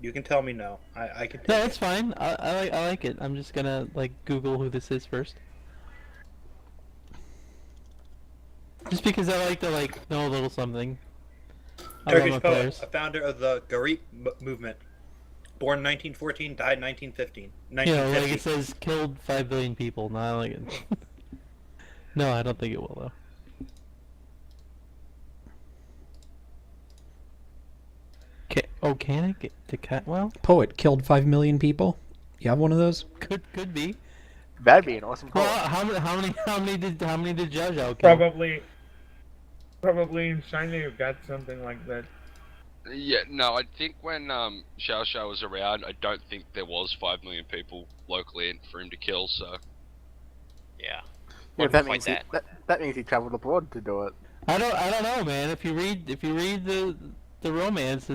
You can tell me no. I can. No, take that's it. fine. I like it. I'm just gonna like Google who this is first. Just because I like to like know a little something. about Turkish my poet, players. a founder of the Garip movement. Born 1914, died 1915. Yeah, like 1950. it says killed 5 billion people. No, I like it. No, I don't think it will though. Can it get to cat? Well, Poet killed 5 million people. You have one of those? could be. That'd be an awesome Well, poet. how many did Zhao Zhao kill? Probably in China you got something like that. Yeah, no, I think when Xiao Xiao was around, I don't think there was 5 million people locally in for him to kill. So Yeah. Yeah, Wouldn't that quite means he, that. that means he traveled abroad to do it. I don't know, man. If you read the romance,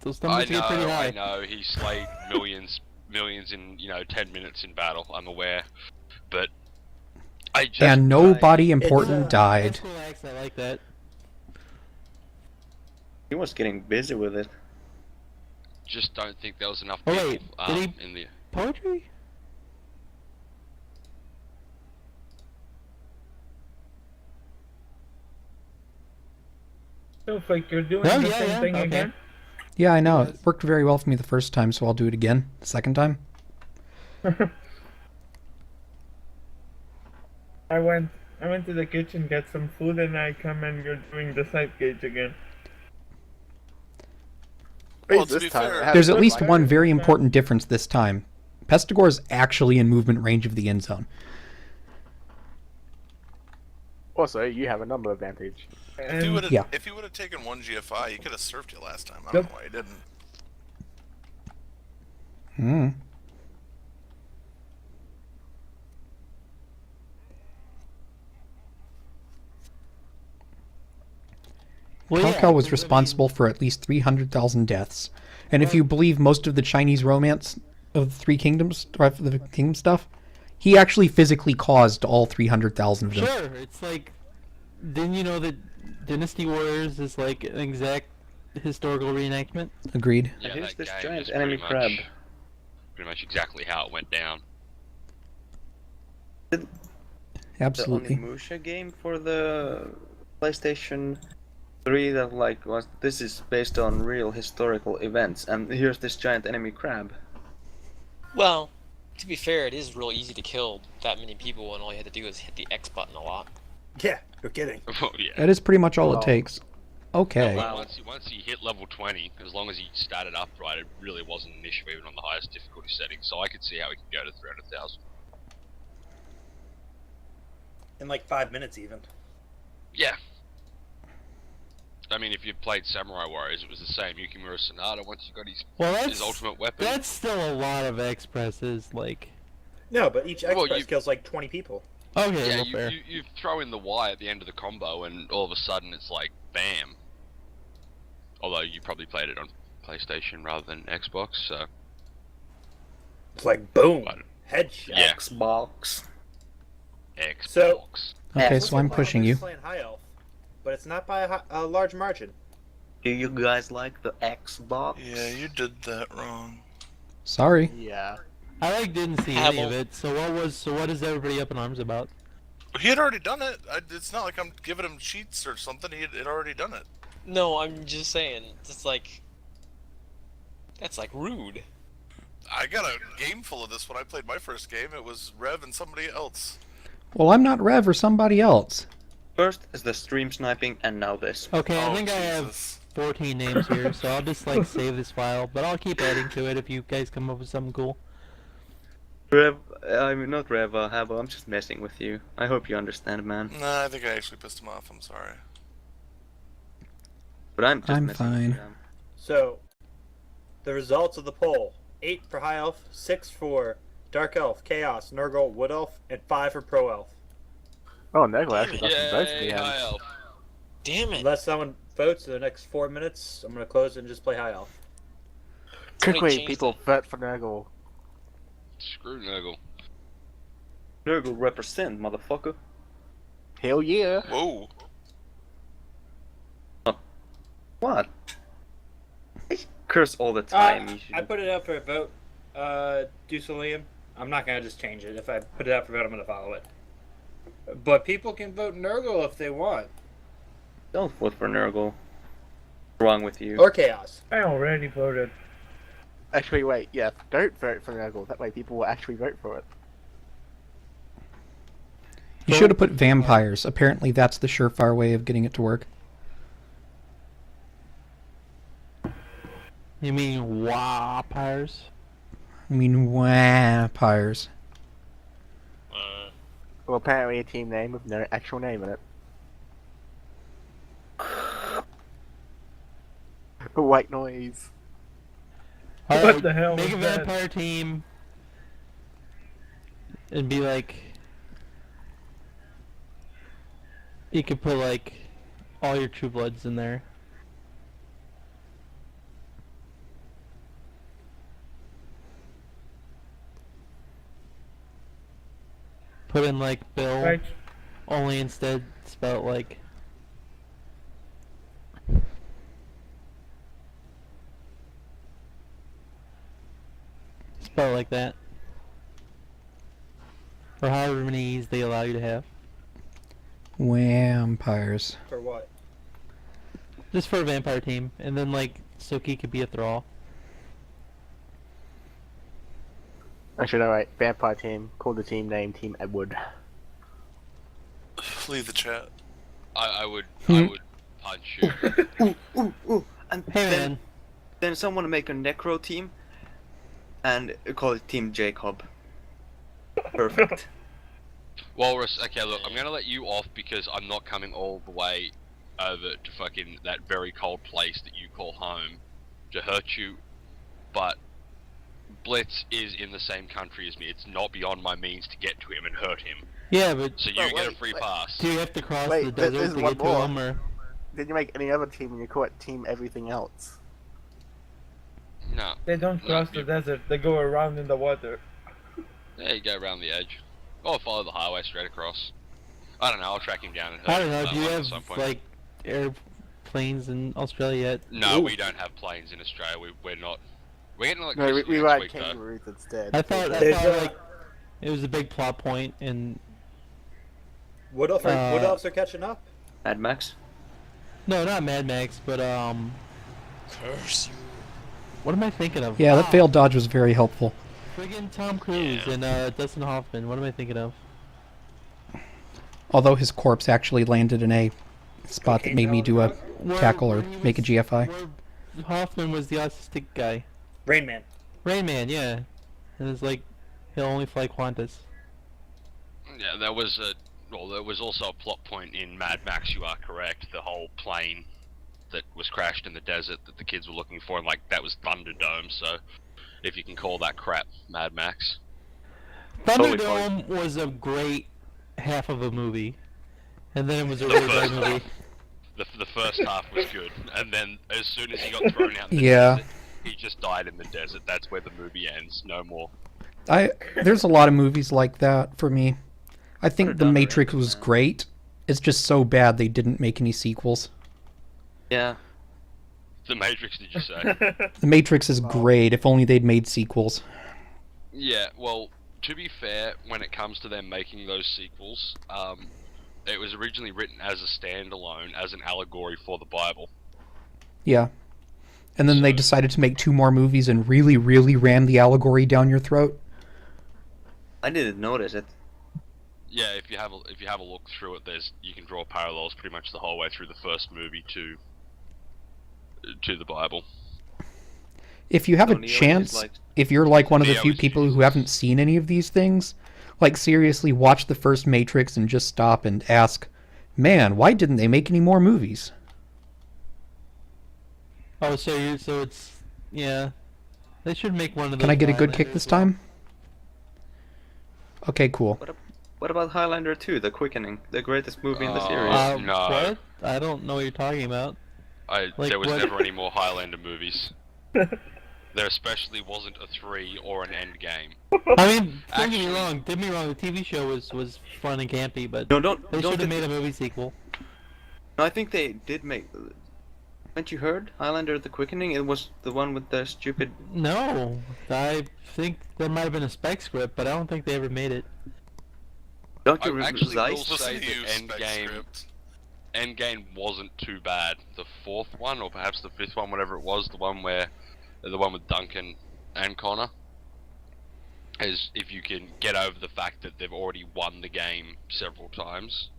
those I numbers know, get pretty high. I know, he slayed millions in 10 minutes in battle. I'm aware, but I just And nobody important It's, died. That's cool, Axe, I like that. He was getting busy with it. just don't think there was enough Oh, people wait, did he- in the. Poetry? So, like, you're doing Oh, the yeah, same yeah, thing okay. again? Yeah, I know. It worked very well for me the first time, so I'll do it again the second time. I went to the kitchen, get some food, and I come and you're doing the side gauge again. Well, Wait, to be fair, There's at Good least fire. one very important difference this time. Pestigore is actually in movement range of the end zone. Also, you have a number advantage. If he would have, Yeah. if he would have taken one GFI, he could have surfed you last time. I Yep. don't know why he didn't. Hmm. Well, Cao yeah, Cao was 'cause, I responsible mean, for at least 300,000 deaths. And if you believe most of the Chinese romance of the Three Kingdoms, or the Kingdom stuff, he actually physically caused all 300,000 of them. Sure, it's like, didn't you know that Dynasty Warriors is like an exact historical reenactment? Agreed. And here's that this game giant is enemy crab. Pretty much exactly how it went down. Absolutely. The Onimusha game for the PlayStation 3 that like was this is based on real historical events, and here's this giant enemy crab. Well, to be fair, it is real easy to kill that many people, and all you had to do is hit the X button a lot. Yeah, no kidding. Oh yeah. That is pretty much all Wow. it takes. Okay. Wow. Once you hit level 20, as long as you started up right, it really wasn't an issue even on the highest difficulty setting. So I could see how we could go to 300,000. In like 5 minutes, even. Yeah. I mean, if you played Samurai Warriors, it was the same. Yukimura Sonata, once you got Well, his ultimate weapon. that's still a lot of X presses. Like, No, but each Well, express you- kills like 20 people. okay, yeah, well, fair. you throw in the Y at the end of the combo, and all of a sudden it's like, bam. Although you probably played it on PlayStation rather than Xbox, so... It's like boom, But- headshot. Yeah. Xbox. Xbox. Okay, Looks so I'm like pushing Lionel's you. playing high elf, but it's not by a large margin. Do you guys like the Xbox? Yeah, you did that wrong. Sorry. Yeah. I like didn't see any Hamill. of it. So what is everybody up in arms about? He had already done it. It's not like I'm giving him cheats or something. He had already done it. No, I'm just saying, it's like... That's like rude. I got a game full of this when I played my first game. It was Rev and somebody else. Well, I'm not Rev or somebody else. First is the stream sniping, and now this. Okay, I Oh, think I have Jesus. 14 names here, so I'll just like save this file, but I'll keep adding to it if you guys come up with something cool. Rev, I mean not Rev, Habo, I'm just messing with you. I hope you understand, man. Nah, I think I actually pissed him off. I'm sorry. But I'm just I'm messing with you, fine. man. So, the results of the poll: 8 for high elf, 6 for dark elf, chaos, Nurgle, wood elf, and 5 for pro elf. Oh, Nurgle actually got some votes in Yay, the high end. elf. Damn it! Unless someone votes in the next 4 minutes, I'm gonna close it and just play high elf. Somebody Quickly, changed people, it. vote for Nurgle. Screw Nurgle. Nurgle represent, motherfucker. Hell yeah. Whoa. What? I curse all the time. You should... I put it up for a vote, Dusalium. I'm not gonna just change it. If I put it up for a vote, I'm gonna follow it. But people can vote Nurgle if they want. Don't vote for Nurgle. What's wrong with you? Or chaos. I already voted. Actually, wait, yeah, don't vote for Nurgle. That way people will actually vote for it. You should have put vampires. Apparently that's the surefire way of getting it to work. You mean wapires? I mean, vampires. Well, apparently a team name with no actual name in it. White noise. What the hell Make a was that? vampire team and be like, you could put like all your True Bloods in there. Put in like Bill, Right. only instead spell it like. Spell it like that. Or however many E's they allow you to have. Vampires. For what? Just for a vampire team. And then like Suki could be a thrall. Actually, no, wait. Vampire team. Call the team name Team Edward. Leave the chat. I would punch you. Ooh. And Hey then, man. then someone make a Necro team and call it Team Jacob. Perfect. Well, okay, look, I'm gonna let you off because I'm not coming all the way over to fucking that very cold place that you call home to hurt you, but Blitz is in the same country as me. It's not beyond my means to get to him and hurt him. Yeah, but So you Wait, get a wait, free wait. pass. do you have to cross Wait, the there's desert to one get to more. him, or? Did you make any other team and you call it Team Everything Else? No. They don't No, cross the desert, they go around in the water. There you go around the edge. Or follow the highway straight across. I don't know, I'll track him down and hurt I don't him know. that Do you one at have some point. like airplanes in Australia yet? No, Ooh. we don't have planes in Australia. We're not. We're getting No, electricity we next ride week, though. kangaroos instead. I thought There's, like it was a big plot point, and Wood Elves are catching up. Mad Max. no, not Mad Max, but Curse you. what am I thinking of? Yeah, that failed dodge was very helpful. Friggin' Tom Cruise Yeah. and Dustin Hoffman. What am I thinking of? Although his corpse actually landed in a spot that made me do a tackle or he make a was- GFI. where Hoffman was the autistic guy. Rain Man. Rain Man, yeah. And it's like he'll only fly Qantas. Yeah, there was also a plot point in Mad Max. You are correct. The whole plane that was crashed in the desert that the kids were looking for, and like that was Thunderdome. So, if you can call that crap Mad Max. Totally Thunderdome was a great half of a movie, and then it was a really bad movie. The first half was good, and then as soon as he got thrown out in the Yeah. desert, he just died in the desert. That's where the movie ends. No more. There's a lot of movies like that for me. I think Could've The done Matrix it, was yeah. great. It's just so bad they didn't make any sequels. Yeah. The Matrix, did you say? The Matrix is great. If only they'd made sequels. Yeah, well, to be fair, when it comes to them making those sequels, it was originally written as a standalone, as an allegory for the Bible. Yeah. And then they So- decided to make 2 more movies and really, really ram the allegory down your throat. I didn't notice it. Yeah, if you have a look through it, you can draw parallels pretty much the whole way through the first movie to the Bible. If you have So a Neo is chance, like- if you're like one of the Neo few is people who Jesus. haven't seen any of these things, like seriously watch the first Matrix and just stop and ask, man, why didn't they make any more movies? Oh, so it's yeah. They should make one of those. Can I get a good kick Highlanders this well. time? Okay, cool. What about Highlander 2, The Quickening, the greatest movie in the series? No. What? I don't know what you're talking about. Like There was what? never any more Highlander movies. There especially wasn't a 3 or an end game. I mean, don't get me Actually- wrong. Get me wrong. The TV show was fun and campy, but No, don't. they don't should have get- made a movie sequel. No, I think they did make. Haven't you heard Highlander: The Quickening? It was the one with the stupid. No, I think there might have been a spec script, but I don't think they ever made it. Don't you I remember actually will Zeiss? say Listen to you, that spec Endgame script. Endgame wasn't too bad. The 4th one, or perhaps the 5th one, whatever it was, the one with Duncan and Connor, is if you can get over the fact that they've already won the game several times.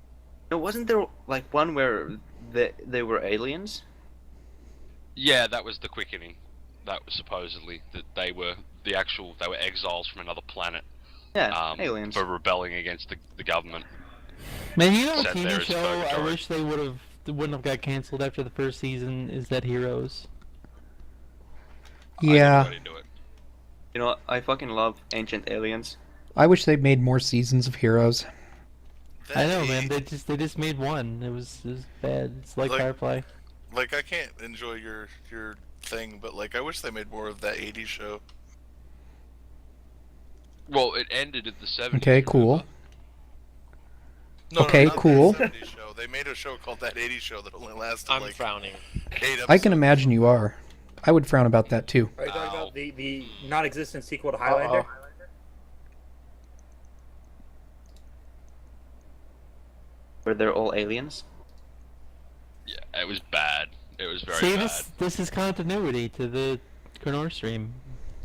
No, wasn't there like one where they were aliens? Yeah, that was the Quickening. That was supposedly that they were exiles from another planet, Yeah, aliens. for rebelling against the government. Man, you know a Set TV there as show I purgatory. wish they wouldn't have got canceled after the first season is that Heroes. I never Yeah, got into it. You know, I fucking love Ancient Aliens. I wish they'd made more seasons of Heroes. I know, man. They just made one. It was bad. It's like Like- Firefly. Like, I can't enjoy your thing, but like, I wish they made more of that '80s show. Well, it ended in the 70s. Okay, cool. remember? No, Okay, not cool. That '70s show. They made a show called that '80s show that only lasted I'm like frowning. 8 episodes. I can imagine you are. I would frown about that too. Are you talking Ow. about the non-existent sequel to Highlander? Where they're all aliens. Yeah, it was bad. It was very See, bad. this is continuity to the Knorr stream,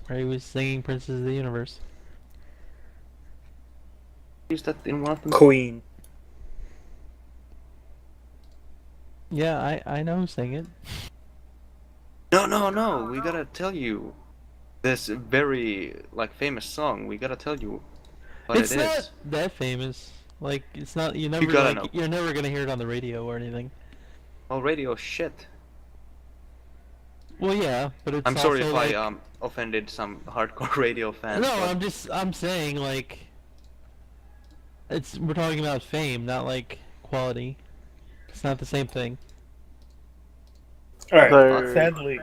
where he was singing "Princess of the Universe." Is that in one of them? Queen. Yeah, I know who sang it. No. We gotta tell you this very like famous song. We gotta tell you what It's it not is. that famous. Like it's not you never gotta like know. you're never gonna hear it on the radio or anything. Well, radio shit. Well, yeah, but it's I'm sorry also if like, I offended some hardcore radio fans. No, but I'm saying like we're talking about fame, not like quality. It's not the same thing. All right. Though, Sadly,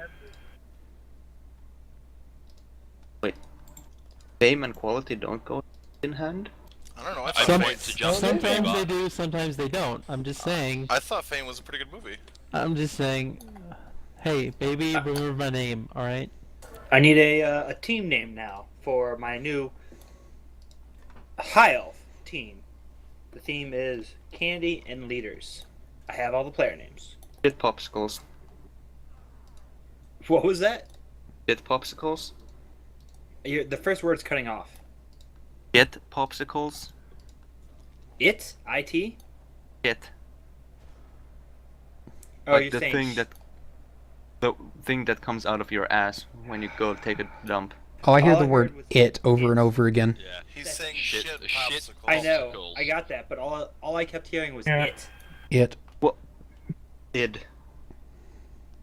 fame and quality don't go in hand. I don't know. I I thought, Some- point to Justin Sometimes Bieber. they do, sometimes they don't. I'm just saying. I thought Fame was a pretty good movie. I'm just saying. Hey, baby, remember my name, all right? I need a team name now for my new High Elf team. The theme is Candy and Leaders. I have all the player names. Shit popsicles. What was that? Shit popsicles. The first word's cutting off. Get popsicles. It? I-T? Get. Oh, Like you're the saying thing that. The thing that comes out of your ass when you go take a dump. Oh, I hear All the I word heard was "it" over it. and over again. Yeah. He's That's saying shit- shit, shit popsicles. I know. Popsicles. I got that, but all I kept hearing was Yeah. it. It. Id.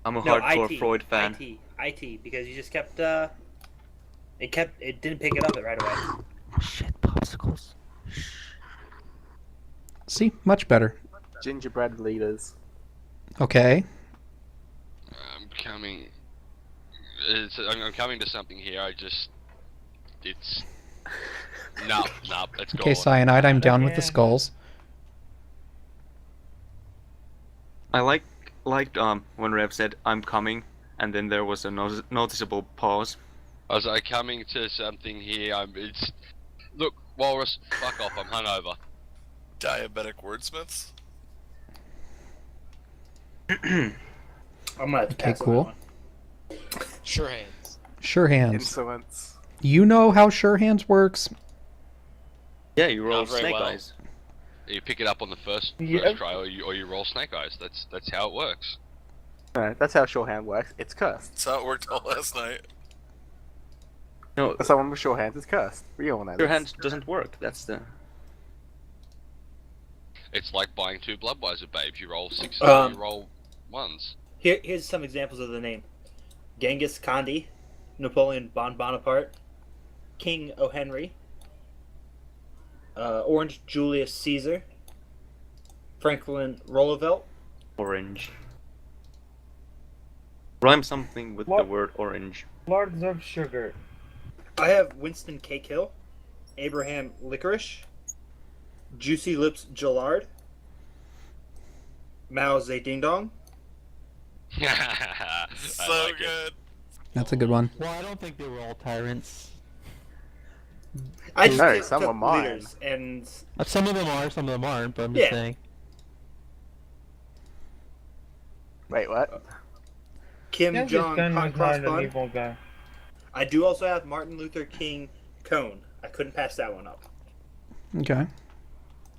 I'm a No, hardcore IT. Freud fan. IT, because you just kept it didn't pick it up right away. Shit popsicles. See, much better. gingerbread leaders. Okay. I'm coming. I'm coming to something here. It's. No, it's gone. Okay, Cyanide, I'm down with the Again. skulls. I liked when Rev said I'm coming, and then there was a noticeable pause. I was like, coming to something here. Look, Walrus, fuck off. I'm hungover. Diabetic wordsmiths. I'm gonna have to Okay, pass on cool. that one. Sure hands. Sure hands. Insolence. You know how sure hands works. Yeah, you roll Not very snake well. eyes. You pick it up on the first Yeah. try, or you roll snake eyes. That's how it works. No, that's how shorthand works. It's cursed. That's how it worked all last night. No, Someone with short hands is cursed. We all know your this. hand doesn't work. That's the. It's like buying two Bloodweiser babes. You roll sixes, Um, you roll ones. Here's some examples of the name: Genghis Khandi, Napoleon Bonaparte, King O. Henry, Orange Julius Caesar, Franklin Roosevelt. Orange. Rhyme something with the What? word orange. Lords of Sugar. I have Winston Cakehill, Abraham Licorice, Juicy Lips Gillard, Mao Zedong Dong. So I like it. good. That's a good one. Well, I don't think they were all tyrants. I just No, picked some up are mine. leaders, and Some of them are, some of them aren't. But I'm just Yeah. saying. Wait, what? Kim Genghis Jong Khan Hot was Cross not an Bun. evil guy. I do also have Martin Luther King Cone. I couldn't pass that one up. Okay.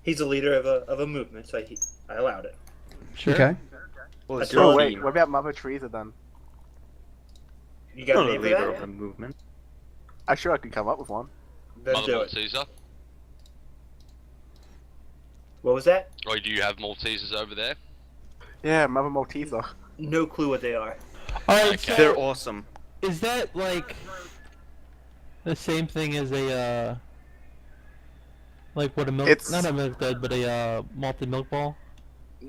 He's a leader of a movement, so I allowed it. Sure. Okay. Well, it's That's Oh your wait, team. what about Mother Teresa then? You got Not a a name for leader of that? a movement. I'm sure I could come up with one. Then Mother do it. Malteser. What was that? Or do you have Maltesers over there? Yeah, Mother Malteser. No clue what they are. All right. Okay. They're So awesome. is that like the same thing as a like what a milk? It's- Not a milk dud, but a malted milk ball.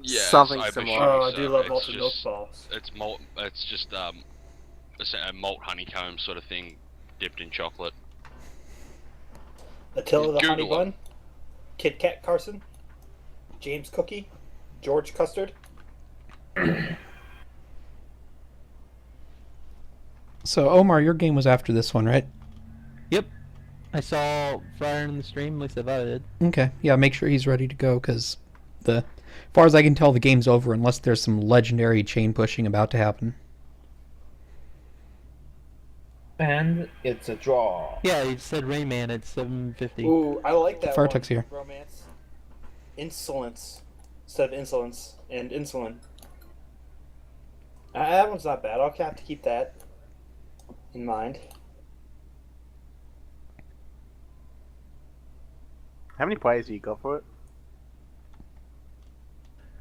Yes, Something I similar. presume Oh, I so. do love It's malted milk just- balls. It's malt. It's just a malt honeycomb sort of thing, dipped in chocolate. Attila the Honey Google 'em. Bun, Kit Kat Carson, James Cookie, George Custard. So Omar, your game was after this one, right? Yep. I saw Fryer in the stream. At least I thought I did. Okay. Yeah, make sure he's ready to go because as far as I can tell, the game's over unless there's some legendary chain pushing about to happen. And it's a draw. Yeah, he said Rain Man at 7:50. Ooh, I like that Fartek's one. here. Romance. Insolence instead of insolence and insulin. That one's not bad. I'll have to keep that in mind. How many players do you got for it?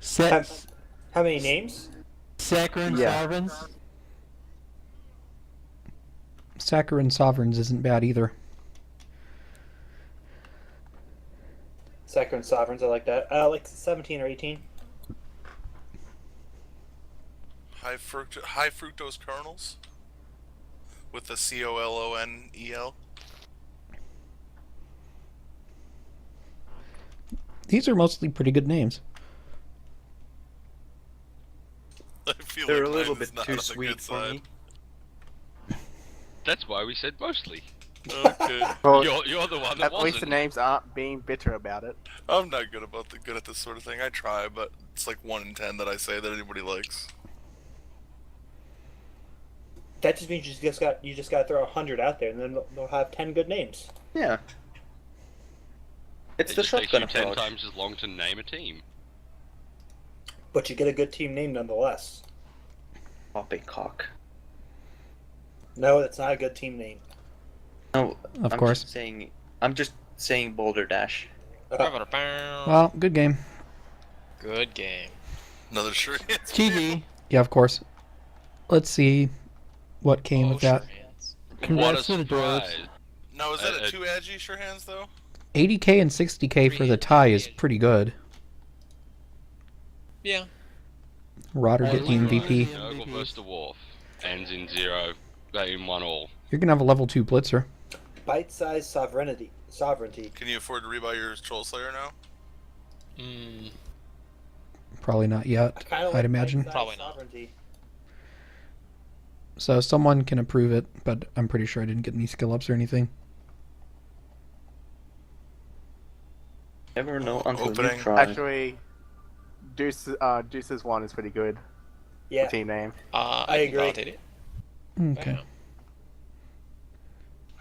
How many names? Saccharine Yeah. Sovereigns. Saccharine Sovereigns isn't bad either. Saccharine Sovereigns, I like that. Like 17 or 18. High fructose kernels with the COLONEL. These are mostly pretty good names. I feel They're like a little mine is bit not too on the sweet good for side. me. That's why we said mostly. Okay. Well, You're the one that at least the wasn't. names aren't being bitter about it. I'm not good at this sort of thing. I try, but it's like 1 in 10 that I say that anybody likes. That just means you just got to throw 100 out there, and then they'll have 10 good names. Yeah. It's It the just takes you shotgun 10 approach. times as long to name a team. But you get a good team name nonetheless. Poppycock. No, that's not a good team name. No, Of I'm course. Just saying. I'm just saying Boulder Dash. Well, good game. Good game. Another sure. GG. Yeah, of course. Let's see what came of that. sure hands. Congrats What to a the dwarves. surprise. Now, is that a 2 agi sure hands though? 80k and 60k for the tie is pretty good. Yeah. Rodder getting the MVP. Nurgle versus the Wolf. Ends in 0. In 1 all. You're gonna have a level 2 blitzer. Bite-sized sovereignty. Can you afford to rebuy your Troll Slayer now? Mm, Probably not I yet, kind of like I'd imagine. bite-sized Probably not. sovereignty. So someone can approve it, but I'm pretty sure I didn't get any skill ups or anything. Never know until Opening. you try. Actually, Deuce's one is pretty good. Yeah. The team name. I I can agree. validate it. Okay. Bam.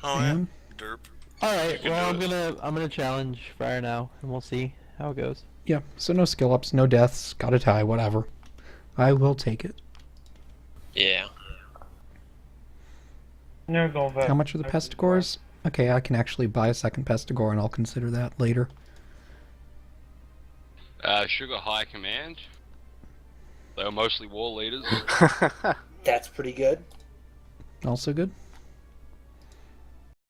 Oh yeah. And Derp. All right. can Well, do I'm gonna challenge Fire now, and we'll see how it goes. yeah, so no skill ups, no deaths, got a tie, whatever. I will take it. Yeah. Nurgle vet. How much are the pestigores? Okay, I can actually buy a second pestigore and I'll consider that later. Sugar High Command. They were mostly war leaders. That's pretty good. Also good.